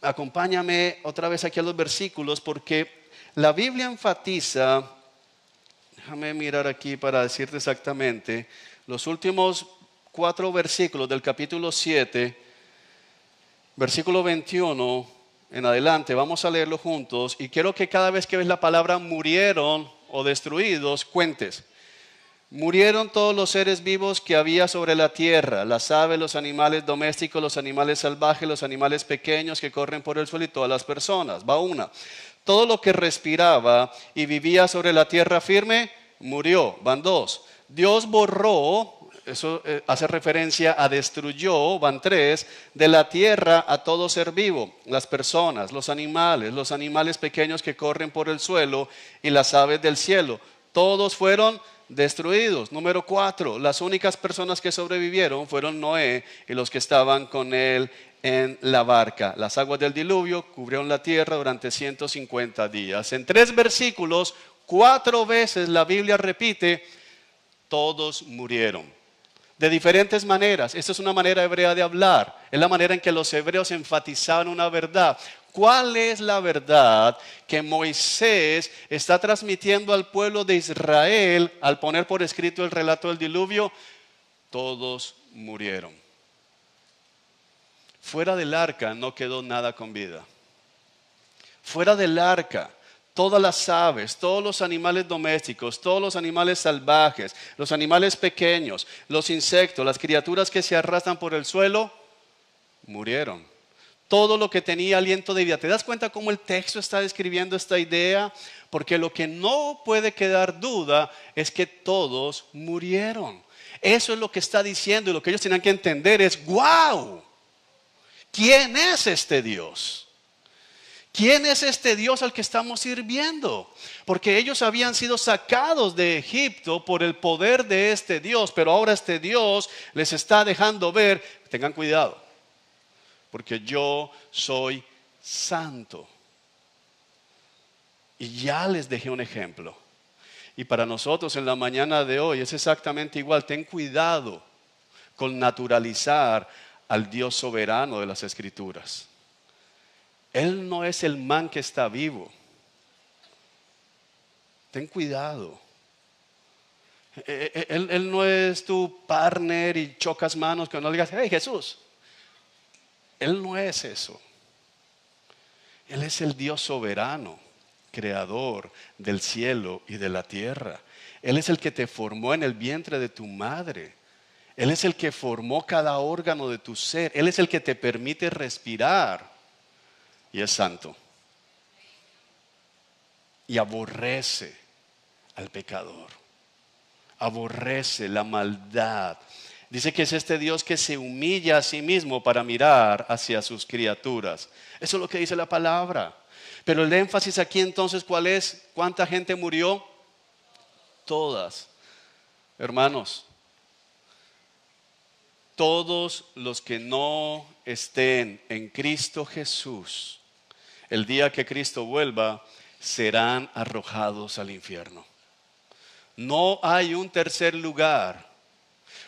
acompáñame otra vez aquí a los versículos, porque la Biblia enfatiza, déjame mirar aquí para decirte exactamente, los últimos 4 versículos del capítulo 7, versículo 21 en adelante, vamos a leerlo juntos, y quiero que cada vez que ves la palabra murieron o destruidos, cuentes. Murieron todos los seres vivos que había sobre la tierra, las aves, los animales domésticos, los animales salvajes, los animales pequeños que corren por el suelo y todas las personas. Va una. Todo lo que respiraba y vivía sobre la tierra firme, murió. Van 2. Dios borró, eso hace referencia a destruyó, van tres, de la tierra a todo ser vivo, las personas, los animales pequeños que corren por el suelo y las aves del cielo. Todos fueron destruidos. Número 4, las únicas personas que sobrevivieron fueron Noé y los que estaban con él en la barca. Las aguas del diluvio cubrieron la tierra durante 150 días. En 3 versículos, 4 veces la Biblia repite, todos murieron. De diferentes maneras. Esta es una manera hebrea de hablar. Es la manera en que los hebreos enfatizaban una verdad. ¿Cuál es la verdad que Moisés está transmitiendo al pueblo de Israel al poner por escrito el relato del diluvio? Todos murieron. Fuera del arca no quedó nada con vida. Fuera del arca, todas las aves, todos los animales domésticos, todos los animales salvajes, los animales pequeños, los insectos, las criaturas que se arrastran por el suelo, murieron. Todo lo que tenía aliento de vida. ¿Te das cuenta cómo el texto está describiendo esta idea? Porque lo que no puede quedar duda es que todos murieron. Eso es lo que está diciendo, y lo que ellos tenían que entender es, ¡wow! ¿Quién es este Dios? ¿Quién es este Dios al que estamos sirviendo? Porque ellos habían sido sacados de Egipto por el poder de este Dios, pero ahora este Dios les está dejando ver, tengan cuidado, porque yo soy santo. Y ya les dejé un ejemplo. Y para nosotros en la mañana de hoy es exactamente igual. Ten cuidado con naturalizar al Dios soberano de las Escrituras. Él no es el man que está vivo. Ten cuidado. Él no es tu partner y chocas manos que no le digas, hey Jesús. Él no es eso. Él es el Dios soberano, creador del cielo y de la tierra. Él es el que te formó en el vientre de tu madre. Él es el que formó cada órgano de tu ser. Él es el que te permite respirar. Y es santo. Y aborrece al pecador. Aborrece la maldad. Dice que es este Dios que se humilla a sí mismo para mirar hacia sus criaturas. Eso es lo que dice la palabra. Pero el énfasis aquí entonces, ¿cuál es? ¿Cuánta gente murió? Todas. Hermanos, todos los que no estén en Cristo Jesús, el día que Cristo vuelva, serán arrojados al infierno. No hay un tercer lugar.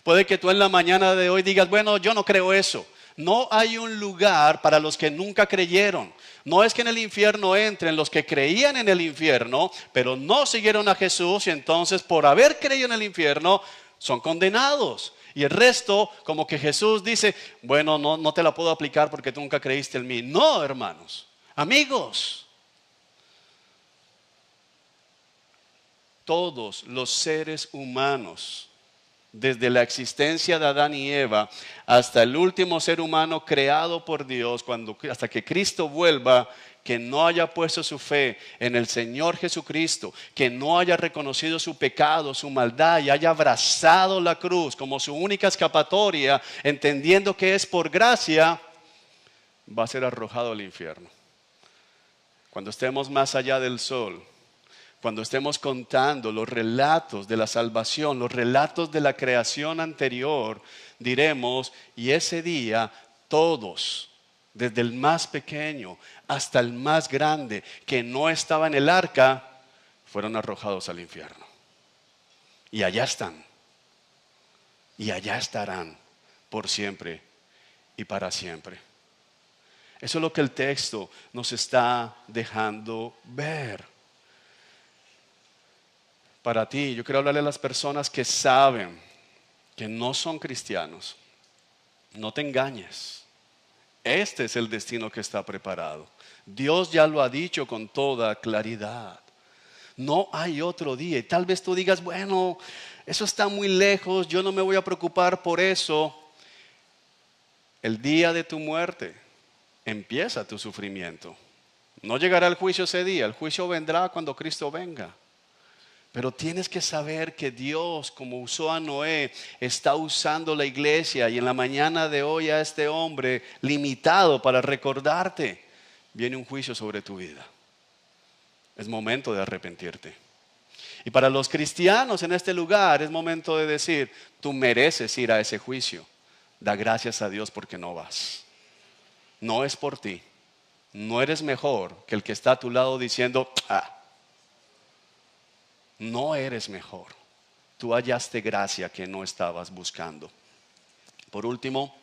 Puede que tú en la mañana de hoy digas, bueno, yo no creo eso. No hay un lugar para los que nunca creyeron. No es que en el infierno entren los que creían en el infierno, pero no siguieron a Jesús y entonces por haber creído en el infierno son condenados. Y el resto, como que Jesús dice, bueno, no te la puedo aplicar porque tú nunca creíste en mí. No, hermanos, amigos. Todos los seres humanos, desde la existencia de Adán y Eva hasta el último ser humano creado por Dios, hasta que Cristo vuelva, que no haya puesto su fe en el Señor Jesucristo, que no haya reconocido su pecado, su maldad y haya abrazado la cruz como su única escapatoria, entendiendo que es por gracia, va a ser arrojado al infierno. Cuando estemos más allá del sol, cuando estemos contando los relatos de la salvación, los relatos de la creación anterior, diremos, y ese día todos, desde el más pequeño hasta el más grande, que no estaba en el arca, fueron arrojados al infierno. Y allá están. Y allá estarán por siempre y para siempre. Eso es lo que el texto nos está dejando ver. Para ti, yo quiero hablarle a las personas que saben que no son cristianos. No te engañes. Este es el destino que está preparado. Dios ya lo ha dicho con toda claridad. No hay otro día. Y tal vez tú digas, bueno, eso está muy lejos, yo no me voy a preocupar por eso. El día de tu muerte empieza tu sufrimiento. No llegará el juicio ese día, el juicio vendrá cuando Cristo venga. Pero tienes que saber que Dios, como usó a Noé, está usando la iglesia y en la mañana de hoy a este hombre limitado para recordarte, viene un juicio sobre tu vida. Es momento de arrepentirte. Y para los cristianos en este lugar es momento de decir, tú mereces ir a ese juicio. Da gracias a Dios porque no vas. No es por ti. No eres mejor que el que está a tu lado diciendo, no eres mejor. Tú hallaste gracia que no estabas buscando. Por último,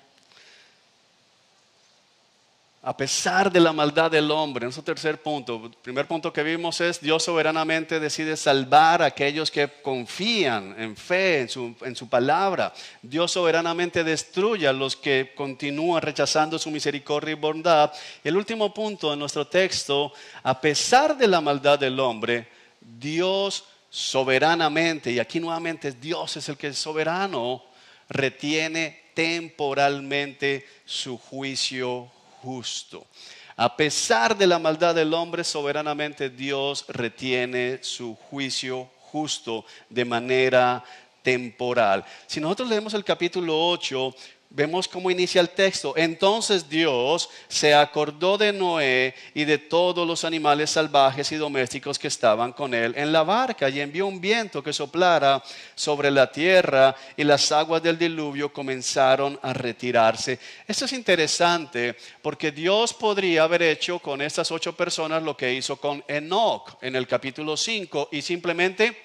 a pesar de la maldad del hombre, nuestro tercer punto, el primer punto que vimos es Dios soberanamente decide salvar a aquellos que confían en fe, en su palabra. Dios soberanamente destruye a los que continúan rechazando su misericordia y bondad. Y el último punto de nuestro texto, a pesar de la maldad del hombre, Dios soberanamente, y aquí nuevamente Dios es el que es soberano, retiene temporalmente su juicio justo. A pesar de la maldad del hombre, soberanamente Dios retiene su juicio justo de manera temporal. Si nosotros leemos el capítulo 8, vemos cómo inicia el texto. Entonces Dios se acordó de Noé y de todos los animales salvajes y domésticos que estaban con él en la barca y envió un viento que soplara sobre la tierra y las aguas del diluvio comenzaron a retirarse. Esto es interesante porque Dios podría haber hecho con estas 8 personas lo que hizo con Enoc en el capítulo 5 y simplemente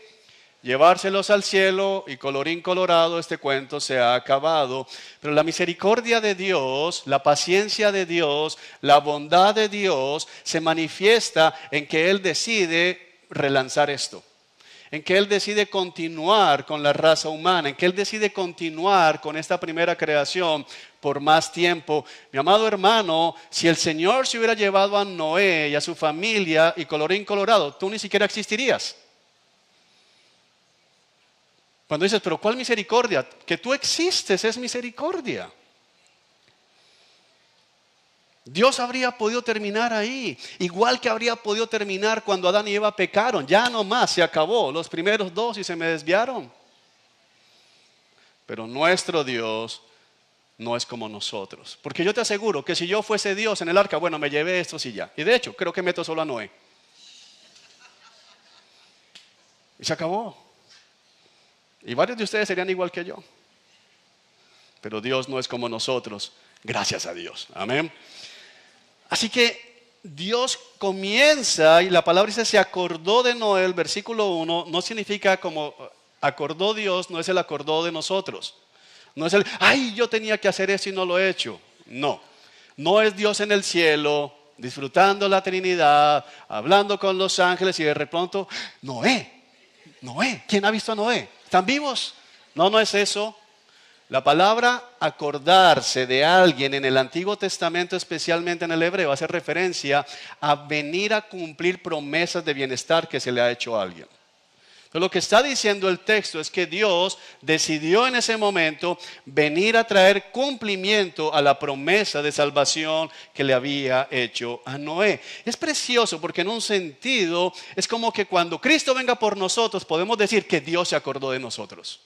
llevárselos al cielo y colorín colorado, este cuento se ha acabado. Pero la misericordia de Dios, la paciencia de Dios, la bondad de Dios se manifiesta en que Él decide relanzar esto. En que Él decide continuar con la raza humana, en que Él decide continuar con esta primera creación por más tiempo. Mi amado hermano, si el Señor se hubiera llevado a Noé y a su familia y colorín colorado, tú ni siquiera existirías. Cuando dices, pero ¿cuál misericordia? Que tú existes es misericordia. Dios habría podido terminar ahí, igual que habría podido terminar cuando Adán y Eva pecaron. Ya no más, se acabó. Los primeros 2 y se me desviaron. Pero nuestro Dios no es como nosotros. Porque yo te aseguro que si yo fuese Dios en el arca, bueno, me llevé estos y ya. Y de hecho, creo que meto solo a Noé. Y se acabó. Y varios de ustedes serían igual que yo. Pero Dios no es como nosotros. Gracias a Dios. Amén. Así que Dios comienza, y la palabra dice, se acordó de Noé, el versículo 1, no significa como acordó Dios, no es el acordó de nosotros. No es el, ay, yo tenía que hacer eso y no lo he hecho. No, no es Dios en el cielo, disfrutando la Trinidad, hablando con los ángeles y de repente, Noé, ¿quién ha visto a Noé? ¿Están vivos? No, no es eso. La palabra acordarse de alguien en el Antiguo Testamento, especialmente en el hebreo, hace referencia a venir a cumplir promesas de bienestar que se le ha hecho a alguien. Entonces, lo que está diciendo el texto es que Dios decidió en ese momento venir a traer cumplimiento a la promesa de salvación que le había hecho a Noé. Es precioso porque en un sentido es como que cuando Cristo venga por nosotros podemos decir que Dios se acordó de nosotros.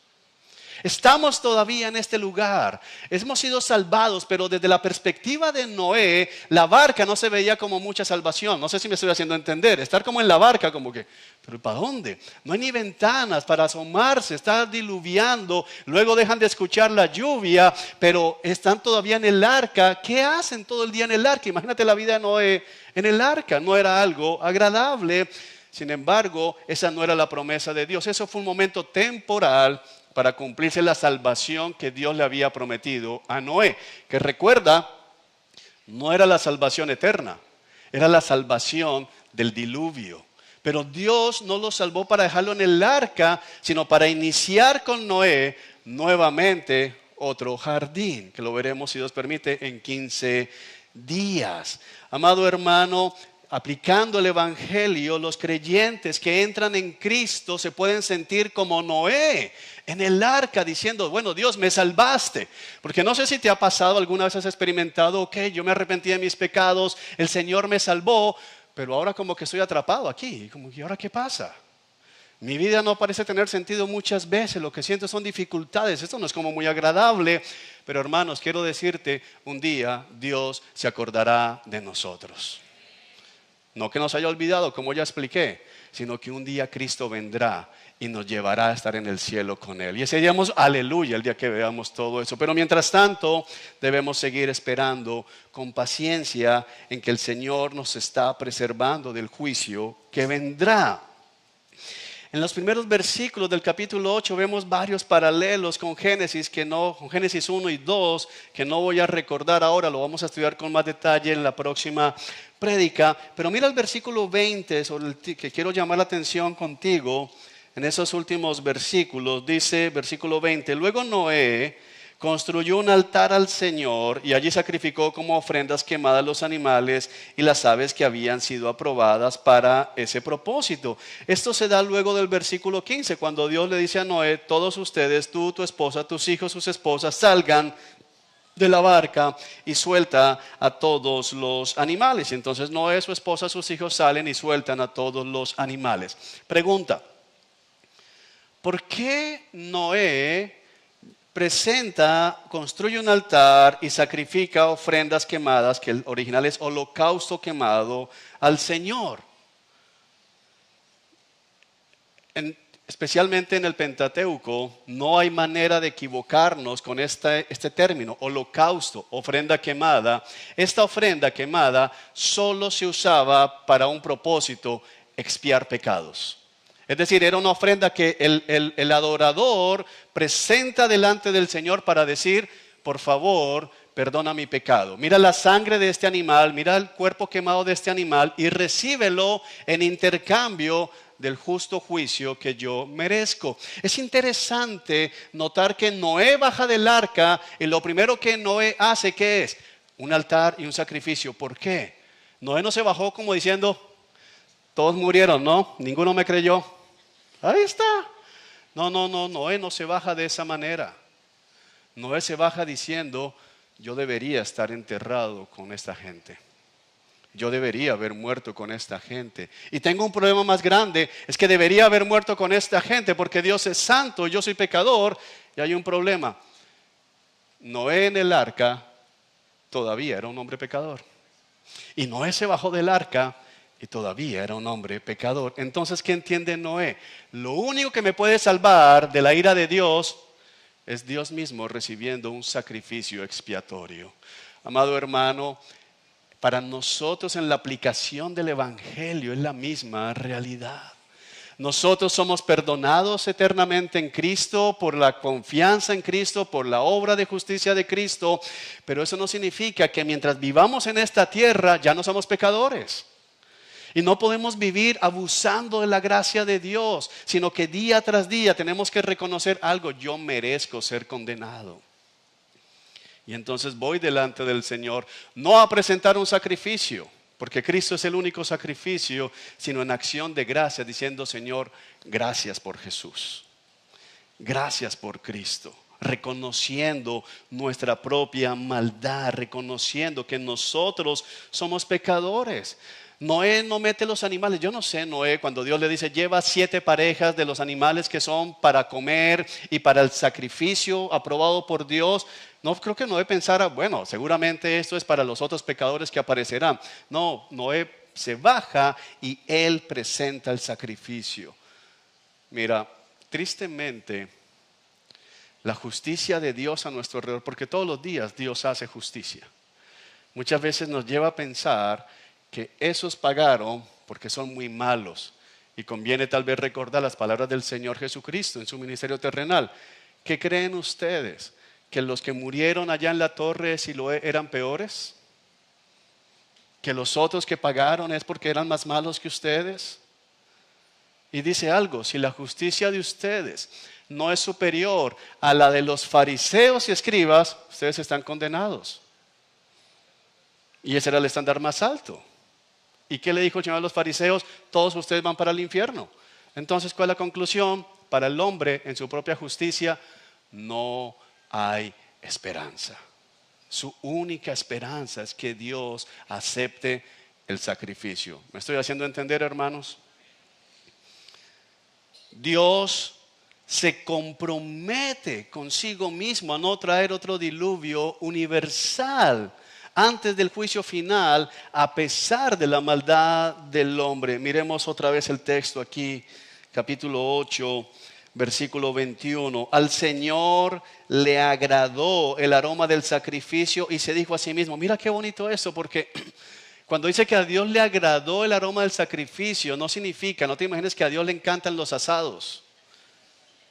Estamos todavía en este lugar, hemos sido salvados, pero desde la perspectiva de Noé, la barca no se veía como mucha salvación. No sé si me estoy haciendo entender, estar como en la barca como que, pero ¿para dónde? No hay ni ventanas para asomarse, está diluviando, luego dejan de escuchar la lluvia, pero están todavía en el arca. ¿Qué hacen todo el día en el arca? Imagínate la vida de Noé en el arca, no era algo agradable. Sin embargo, esa no era la promesa de Dios, eso fue un momento temporal para cumplirse la salvación que Dios le había prometido a Noé. Que recuerda, no era la salvación eterna, era la salvación del diluvio. Pero Dios no lo salvó para dejarlo en el arca, sino para iniciar con Noé nuevamente otro jardín, que lo veremos, si Dios permite, en 15 días. Amado hermano, aplicando el evangelio, los creyentes que entran en Cristo se pueden sentir como Noé en el arca diciendo, bueno, Dios, me salvaste. Porque no sé si te ha pasado, alguna vez has experimentado, ok, yo me arrepentí de mis pecados, el Señor me salvó, pero ahora como que estoy atrapado aquí, como que ahora ¿qué pasa? Mi vida no parece tener sentido muchas veces, lo que siento son dificultades, esto no es como muy agradable, pero hermanos, quiero decirte, un día Dios se acordará de nosotros. No que nos haya olvidado, como ya expliqué, sino que un día Cristo vendrá y nos llevará a estar en el cielo con Él. Y ese día, aleluya, el día que veamos todo eso. Pero mientras tanto, debemos seguir esperando con paciencia en que el Señor nos está preservando del juicio que vendrá. En los primeros versículos del capítulo 8 vemos varios paralelos con Génesis, con Génesis 1 y 2, que no voy a recordar ahora, lo vamos a estudiar con más detalle en la próxima prédica. Pero mira el versículo 20 sobre el que quiero llamar la atención contigo. En esos últimos versículos dice, versículo 20, luego Noé construyó un altar al Señor y allí sacrificó como ofrendas quemadas los animales y las aves que habían sido aprobadas para ese propósito. Esto se da luego del versículo 15, cuando Dios le dice a Noé, todos ustedes, tú, tu esposa, tus hijos, sus esposas, salgan de la barca y suelta a todos los animales. Y entonces Noé, su esposa, sus hijos salen y sueltan a todos los animales. Pregunta, ¿por qué Noé construye un altar y sacrifica ofrendas quemadas, que el original es holocausto quemado, al Señor? Especialmente en el Pentateuco, no hay manera de equivocarnos con este término, holocausto, ofrenda quemada. Esta ofrenda quemada solo se usaba para un propósito, expiar pecados. Es decir, era una ofrenda que el adorador presenta delante del Señor para decir, por favor, perdona mi pecado. Mira la sangre de este animal, mira el cuerpo quemado de este animal y recíbelo en intercambio del justo juicio que yo merezco. Es interesante notar que Noé baja del arca y lo primero que Noé hace, ¿qué es? Un altar y un sacrificio. ¿Por qué? Noé no se bajó como diciendo, todos murieron, ¿no? Ninguno me creyó. Ahí está. No, Noé no se baja de esa manera. Noé se baja diciendo, yo debería estar enterrado con esta gente. Yo debería haber muerto con esta gente. Y tengo un problema más grande, es que debería haber muerto con esta gente porque Dios es santo, yo soy pecador y hay un problema. Noé en el arca todavía era un hombre pecador. Y Noé se bajó del arca y todavía era un hombre pecador. Entonces, ¿qué entiende Noé? Lo único que me puede salvar de la ira de Dios es Dios mismo recibiendo un sacrificio expiatorio. Amado hermano, para nosotros en la aplicación del Evangelio es la misma realidad. Nosotros somos perdonados eternamente en Cristo por la confianza en Cristo, por la obra de justicia de Cristo, pero eso no significa que mientras vivamos en esta tierra ya no somos pecadores. Y no podemos vivir abusando de la gracia de Dios, sino que día tras día tenemos que reconocer algo, yo merezco ser condenado. Y entonces voy delante del Señor, no a presentar un sacrificio, porque Cristo es el único sacrificio, sino en acción de gracia, diciendo, Señor, gracias por Jesús, gracias por Cristo, reconociendo nuestra propia maldad, reconociendo que nosotros somos pecadores. Noé no mete los animales. Yo no sé, Noé, cuando Dios le dice lleva 7 parejas de los animales que son para comer y para el sacrificio aprobado por Dios. No creo que Noé pensara, bueno, seguramente esto es para los otros pecadores que aparecerán. No, Noé se baja y él presenta el sacrificio. Mira, tristemente, la justicia de Dios a nuestro alrededor, porque todos los días Dios hace justicia, muchas veces nos lleva a pensar que esos pagaron porque son muy malos. Y conviene tal vez recordar las palabras del Señor Jesucristo en su ministerio terrenal. ¿Qué creen ustedes? ¿Que los que murieron allá en la torre de Siloé eran peores? ¿Que los otros que pagaron es porque eran más malos que ustedes? Y dice algo, si la justicia de ustedes no es superior a la de los fariseos y escribas, ustedes están condenados. Y ese era el estándar más alto. ¿Y qué le dijo el Señor a los fariseos? Todos ustedes van para el infierno. Entonces, ¿cuál es la conclusión? Para el hombre, en su propia justicia, no hay esperanza. Su única esperanza es que Dios acepte el sacrificio. ¿Me estoy haciendo entender, hermanos? Dios se compromete consigo mismo a no traer otro diluvio universal antes del juicio final, a pesar de la maldad del hombre. Miremos otra vez el texto aquí, capítulo 8, versículo 21. Al Señor le agradó el aroma del sacrificio y se dijo a sí mismo, mira qué bonito esto, porque cuando dice que a Dios le agradó el aroma del sacrificio, no significa, no te imagines que a Dios le encantan los asados.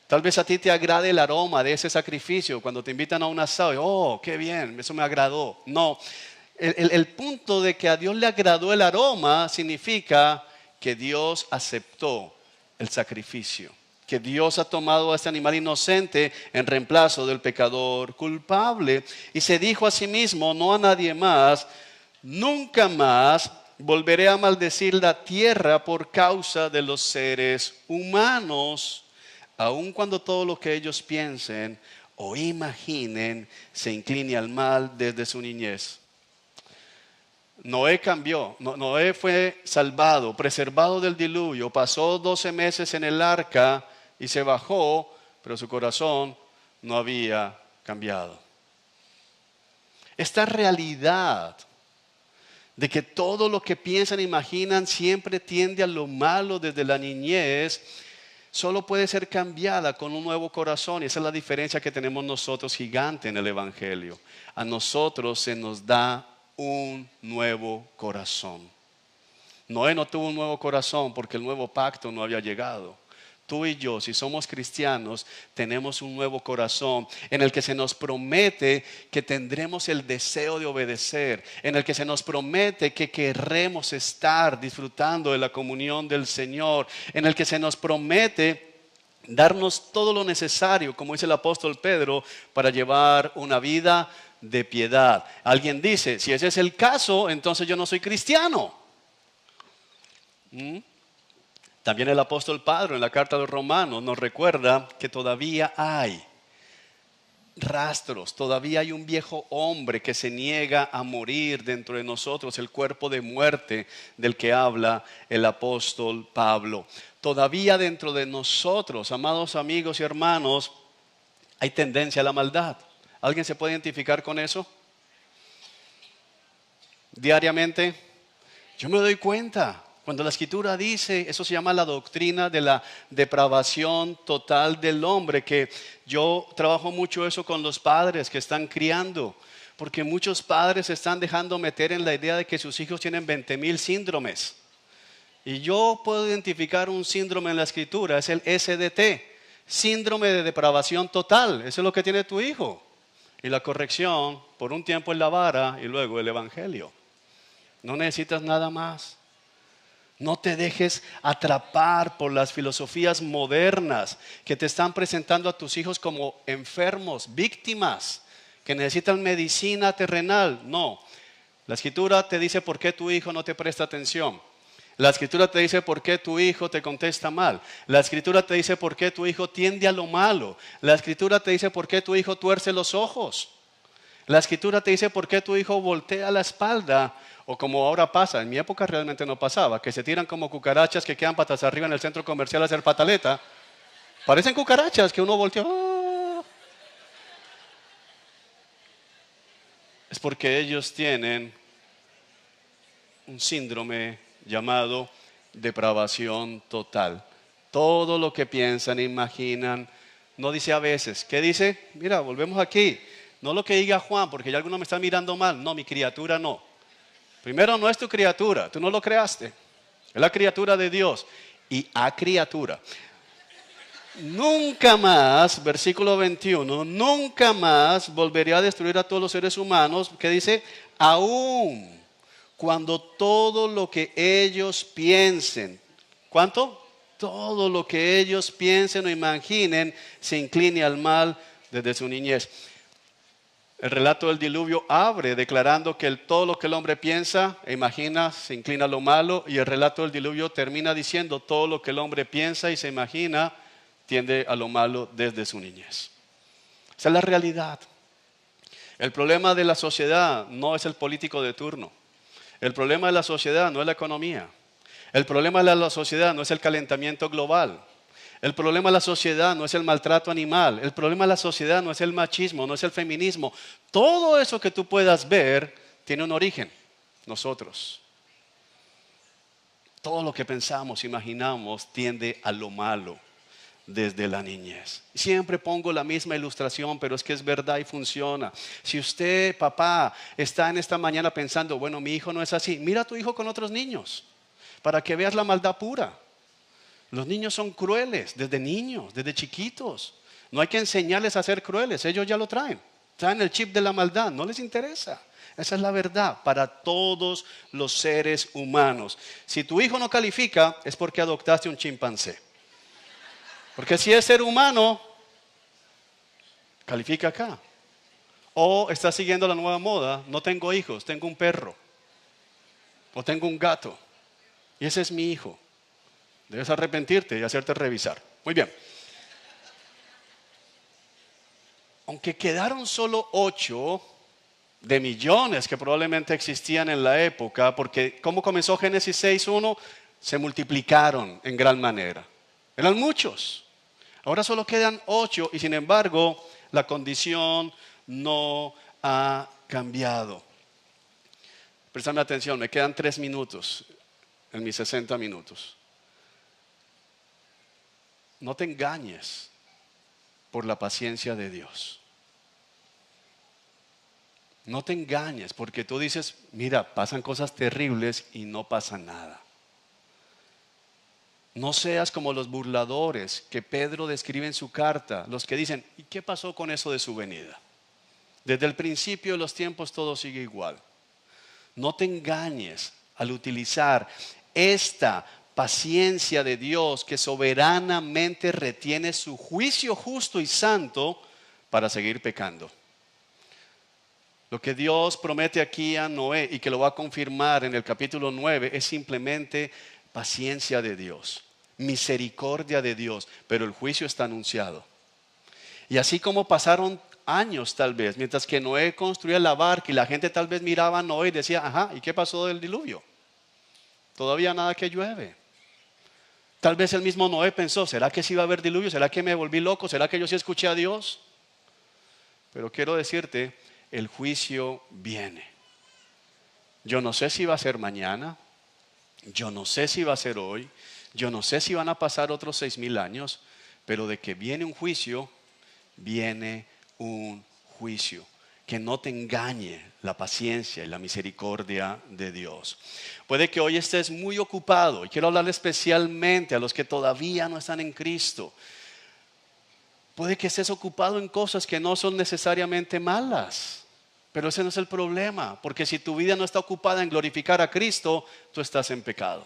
Tal vez a ti te agrade el aroma de ese sacrificio cuando te invitan a un asado. Y, oh, qué bien, eso me agradó. No, el punto de que a Dios le agradó el aroma significa que Dios aceptó el sacrificio. Que Dios ha tomado a este animal inocente en reemplazo del pecador culpable. Y se dijo a sí mismo, no a nadie más, nunca más volveré a maldecir la tierra por causa de los seres humanos. Aun cuando todo lo que ellos piensen o imaginen se incline al mal desde su niñez. Noé cambió, Noé fue salvado, preservado del diluvio, pasó 12 meses en el arca y se bajó, pero su corazón no había cambiado. Esta realidad de que todo lo que piensan e imaginan siempre tiende a lo malo desde la niñez, solo puede ser cambiada con un nuevo corazón. Y esa es la diferencia que tenemos nosotros gigante en el Evangelio. A nosotros se nos da un nuevo corazón. Noé no tuvo un nuevo corazón porque el nuevo pacto no había llegado. Tú y yo, si somos cristianos, tenemos un nuevo corazón en el que se nos promete que tendremos el deseo de obedecer, en el que se nos promete que querremos estar disfrutando de la comunión del Señor, en el que se nos promete darnos todo lo necesario, como dice el apóstol Pedro, para llevar una vida de piedad. Alguien dice, si ese es el caso, entonces yo no soy cristiano. También el apóstol Pablo en la carta de los Romanos nos recuerda que todavía hay rastros, todavía hay un viejo hombre que se niega a morir dentro de nosotros, el cuerpo de muerte del que habla el apóstol Pablo. Todavía dentro de nosotros, amados amigos y hermanos, hay tendencia a la maldad. ¿Alguien se puede identificar con eso? Diariamente, yo me doy cuenta. Cuando la Escritura dice, eso se llama la doctrina de la depravación total del hombre, que yo trabajo mucho eso con los padres que están criando, porque muchos padres se están dejando meter en la idea de que sus hijos tienen 20,000 síndromes. Y yo puedo identificar un síndrome en la Escritura, es el SDT, síndrome de depravación total, eso es lo que tiene tu hijo. Y la corrección, por un tiempo es la vara y luego el evangelio. No necesitas nada más. No te dejes atrapar por las filosofías modernas que te están presentando a tus hijos como enfermos, víctimas, que necesitan medicina terrenal. No, la Escritura te dice por qué tu hijo no te presta atención. La Escritura te dice por qué tu hijo te contesta mal. La Escritura te dice por qué tu hijo tiende a lo malo. La Escritura te dice por qué tu hijo tuerce los ojos. La Escritura te dice por qué tu hijo voltea la espalda. O como ahora pasa, en mi época realmente no pasaba, que se tiran como cucarachas que quedan patas arriba en el centro comercial a hacer pataleta. Parecen cucarachas que uno voltea. ¡Ah! Es porque ellos tienen un síndrome llamado depravación total. Todo lo que piensan, imaginan, no dice a veces. ¿Qué dice? Mira, volvemos aquí. No lo que diga Juan, porque ya alguno me está mirando mal. No, mi criatura no. Primero, no es tu criatura, tú no lo creaste. Es la criatura de Dios. Y a criatura. Nunca más, versículo 21, nunca más volveré a destruir a todos los seres humanos. ¿Qué dice? Aún cuando todo lo que ellos piensen. ¿Cuánto? Todo lo que ellos piensen o imaginen se incline al mal desde su niñez. El relato del diluvio abre declarando que todo lo que el hombre piensa e imagina se inclina a lo malo, y el relato del diluvio termina diciendo todo lo que el hombre piensa y se imagina tiende a lo malo desde su niñez. Esa es la realidad. El problema de la sociedad no es el político de turno. El problema de la sociedad no es la economía. El problema de la sociedad no es el calentamiento global. El problema de la sociedad no es el maltrato animal. El problema de la sociedad no es el machismo, no es el feminismo. Todo eso que tú puedas ver tiene un origen. Nosotros. Todo lo que pensamos, imaginamos, tiende a lo malo desde la niñez. Siempre pongo la misma ilustración, pero es que es verdad y funciona. Si usted, papá, está en esta mañana pensando, bueno, mi hijo no es así, mira a tu hijo con otros niños, para que veas la maldad pura. Los niños son crueles desde niños, desde chiquitos. No hay que enseñarles a ser crueles, ellos ya lo traen. Traen el chip de la maldad, no les interesa. Esa es la verdad para todos los seres humanos. Si tu hijo no califica, es porque adoptaste un chimpancé. Porque si es ser humano, califica acá. O está siguiendo la nueva moda, no tengo hijos, tengo un perro. O tengo un gato. Y ese es mi hijo. Debes arrepentirte y hacerte revisar. Muy bien. Aunque quedaron solo 8 de millones que probablemente existían en la época, porque ¿cómo comenzó Génesis 6:1? Se multiplicaron en gran manera. Eran muchos. Ahora solo quedan 8 y sin embargo la condición no ha cambiado. Préstame atención, me quedan 3 minutos en mis 60 minutos. No te engañes por la paciencia de Dios. No te engañes porque tú dices, mira, pasan cosas terribles y no pasa nada. No seas como los burladores que Pedro describe en su carta, los que dicen, ¿y qué pasó con eso de su venida? Desde el principio de los tiempos todo sigue igual. No te engañes al utilizar esta paciencia de Dios que soberanamente retiene su juicio justo y santo para seguir pecando. Lo que Dios promete aquí a Noé y que lo va a confirmar en el capítulo 9 es simplemente paciencia de Dios, misericordia de Dios, pero el juicio está anunciado. Y así como pasaron años tal vez, mientras que Noé construía la barca y la gente tal vez miraba a Noé y decía, ajá, ¿y qué pasó del diluvio? Todavía nada que llueve. Tal vez el mismo Noé pensó, ¿será que sí va a haber diluvio? ¿Será que me volví loco? ¿Será que yo sí escuché a Dios? Pero quiero decirte, el juicio viene. Yo no sé si va a ser mañana, yo no sé si va a ser hoy, yo no sé si van a pasar otros 6,000 años, pero de que viene un juicio, viene un juicio. Que no te engañe la paciencia y la misericordia de Dios. Puede que hoy estés muy ocupado y quiero hablarle especialmente a los que todavía no están en Cristo. Puede que estés ocupado en cosas que no son necesariamente malas, pero ese no es el problema, porque si tu vida no está ocupada en glorificar a Cristo, tú estás en pecado.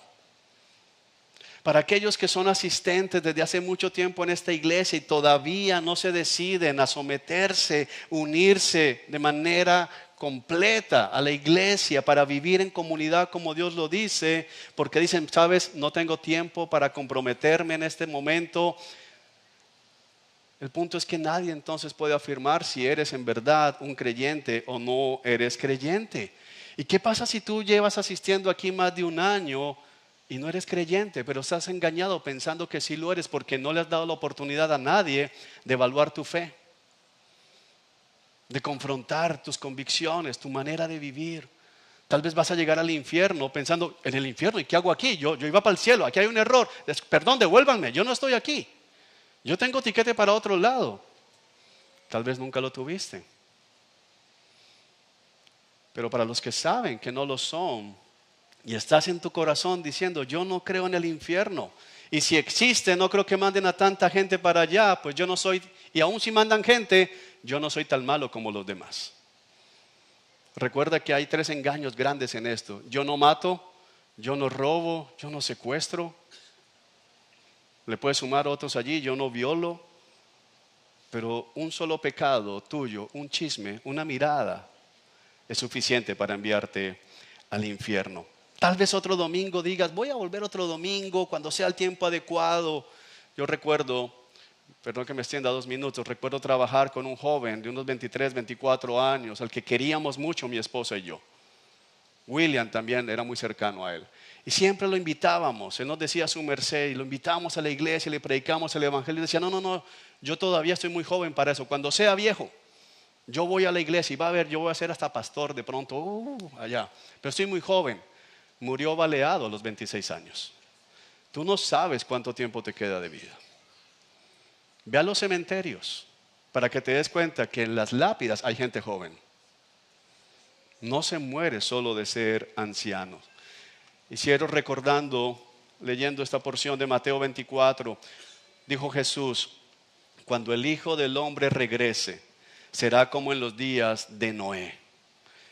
Para aquellos que son asistentes desde hace mucho tiempo en esta iglesia y todavía no se deciden a someterse, unirse de manera completa a la iglesia para vivir en comunidad como Dios lo dice, porque dicen, sabes, no tengo tiempo para comprometerme en este momento. El punto es que nadie entonces puede afirmar si eres en verdad un creyente o no eres creyente. ¿Y qué pasa si tú llevas asistiendo aquí más de un año y no eres creyente, pero estás engañado pensando que sí lo eres porque no le has dado la oportunidad a nadie de evaluar tu fe, de confrontar tus convicciones, tu manera de vivir? Tal vez vas a llegar al infierno pensando, en el infierno, ¿y qué hago aquí? Yo iba para el cielo, aquí hay un error. Perdón, devuélvanme, yo no estoy aquí. Yo tengo tiquete para otro lado. Tal vez nunca lo tuviste. Pero para los que saben que no lo son, y estás en tu corazón diciendo, yo no creo en el infierno, y si existe, no creo que manden a tanta gente para allá, pues yo no soy, y aún si mandan gente, yo no soy tan malo como los demás. Recuerda que hay 3 engaños grandes en esto. Yo no mato, yo no robo, yo no secuestro. Le puedes sumar otros allí, yo no violo. Pero un solo pecado tuyo, un chisme, una mirada, es suficiente para enviarte al infierno. Tal vez otro domingo digas, voy a volver otro domingo cuando sea el tiempo adecuado. Yo recuerdo, perdón que me extienda 2 minutos, recuerdo trabajar con un joven de unos 23, 24 años, al que queríamos mucho mi esposa y yo. William también era muy cercano a él. Y siempre lo invitábamos. Él nos decía su merced y lo invitábamos a la iglesia, le predicamos el evangelio y decía, no, yo todavía estoy muy joven para eso. Cuando sea viejo, yo voy a la iglesia y va a ver, yo voy a ser hasta pastor de pronto, allá. Pero estoy muy joven. Murió baleado a los 26 años. Tú no sabes cuánto tiempo te queda de vida. Ve a los cementerios para que te des cuenta que en las lápidas hay gente joven. No se muere solo de ser ancianos. Y cierro recordando, leyendo esta porción de Mateo 24, dijo Jesús, cuando el Hijo del Hombre regrese, será como en los días de Noé.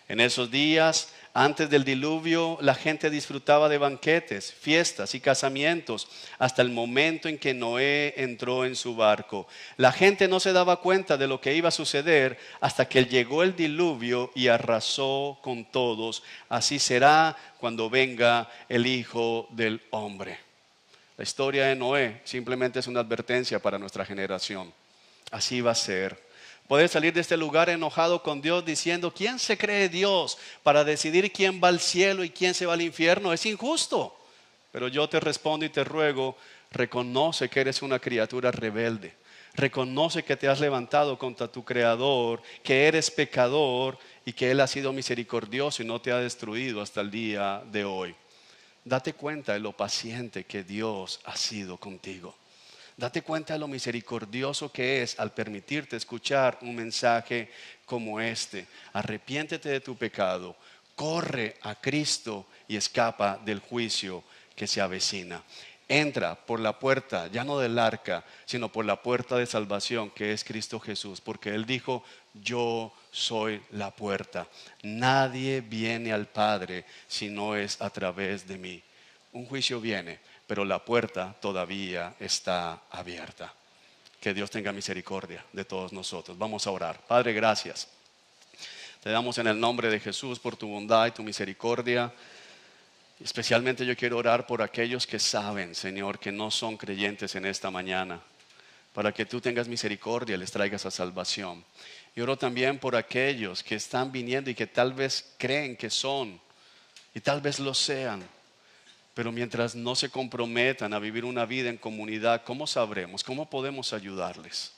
En esos días, antes del diluvio, la gente disfrutaba de banquetes, fiestas y casamientos hasta el momento en que Noé entró en su barco. La gente no se daba cuenta de lo que iba a suceder hasta que llegó el diluvio y arrasó con todos. Así será cuando venga el Hijo del Hombre. La historia de Noé simplemente es una advertencia para nuestra generación. Así va a ser. Puedes salir de este lugar enojado con Dios diciendo, ¿quién se cree Dios para decidir quién va al cielo y quién se va al infierno? Es injusto. Pero yo te respondo y te ruego, reconoce que eres una criatura rebelde. Reconoce que te has levantado contra tu Creador, que eres pecador y que Él ha sido misericordioso y no te ha destruido hasta el día de hoy. Date cuenta de lo paciente que Dios ha sido contigo. Date cuenta de lo misericordioso que es al permitirte escuchar un mensaje como este. Arrepiéntete de tu pecado, corre a Cristo y escapa del juicio que se avecina. Entra por la puerta, ya no del arca, sino por la puerta de salvación que es Cristo Jesús, porque Él dijo, yo soy la puerta. Nadie viene al Padre si no es a través de mí. Un juicio viene, pero la puerta todavía está abierta. Que Dios tenga misericordia de todos nosotros. Vamos a orar. Padre, gracias. Te damos en el nombre de Jesús por tu bondad y tu misericordia. Especialmente yo quiero orar por aquellos que saben, Señor, que no son creyentes en esta mañana, para que tú tengas misericordia y les traigas a salvación. Y oro también por aquellos que están viniendo y que tal vez creen que son y tal vez lo sean. Pero mientras no se comprometan a vivir una vida en comunidad, ¿cómo sabremos? ¿Cómo podemos ayudarles?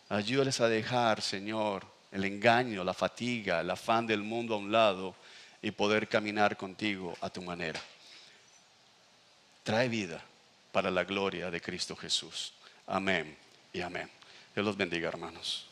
Ayúdales a dejar, Señor, el engaño, la fatiga, el afán del mundo a un lado y poder caminar contigo a tu manera. Trae vida para la gloria de Cristo Jesús. Amén y amén. Dios los bendiga, hermanos.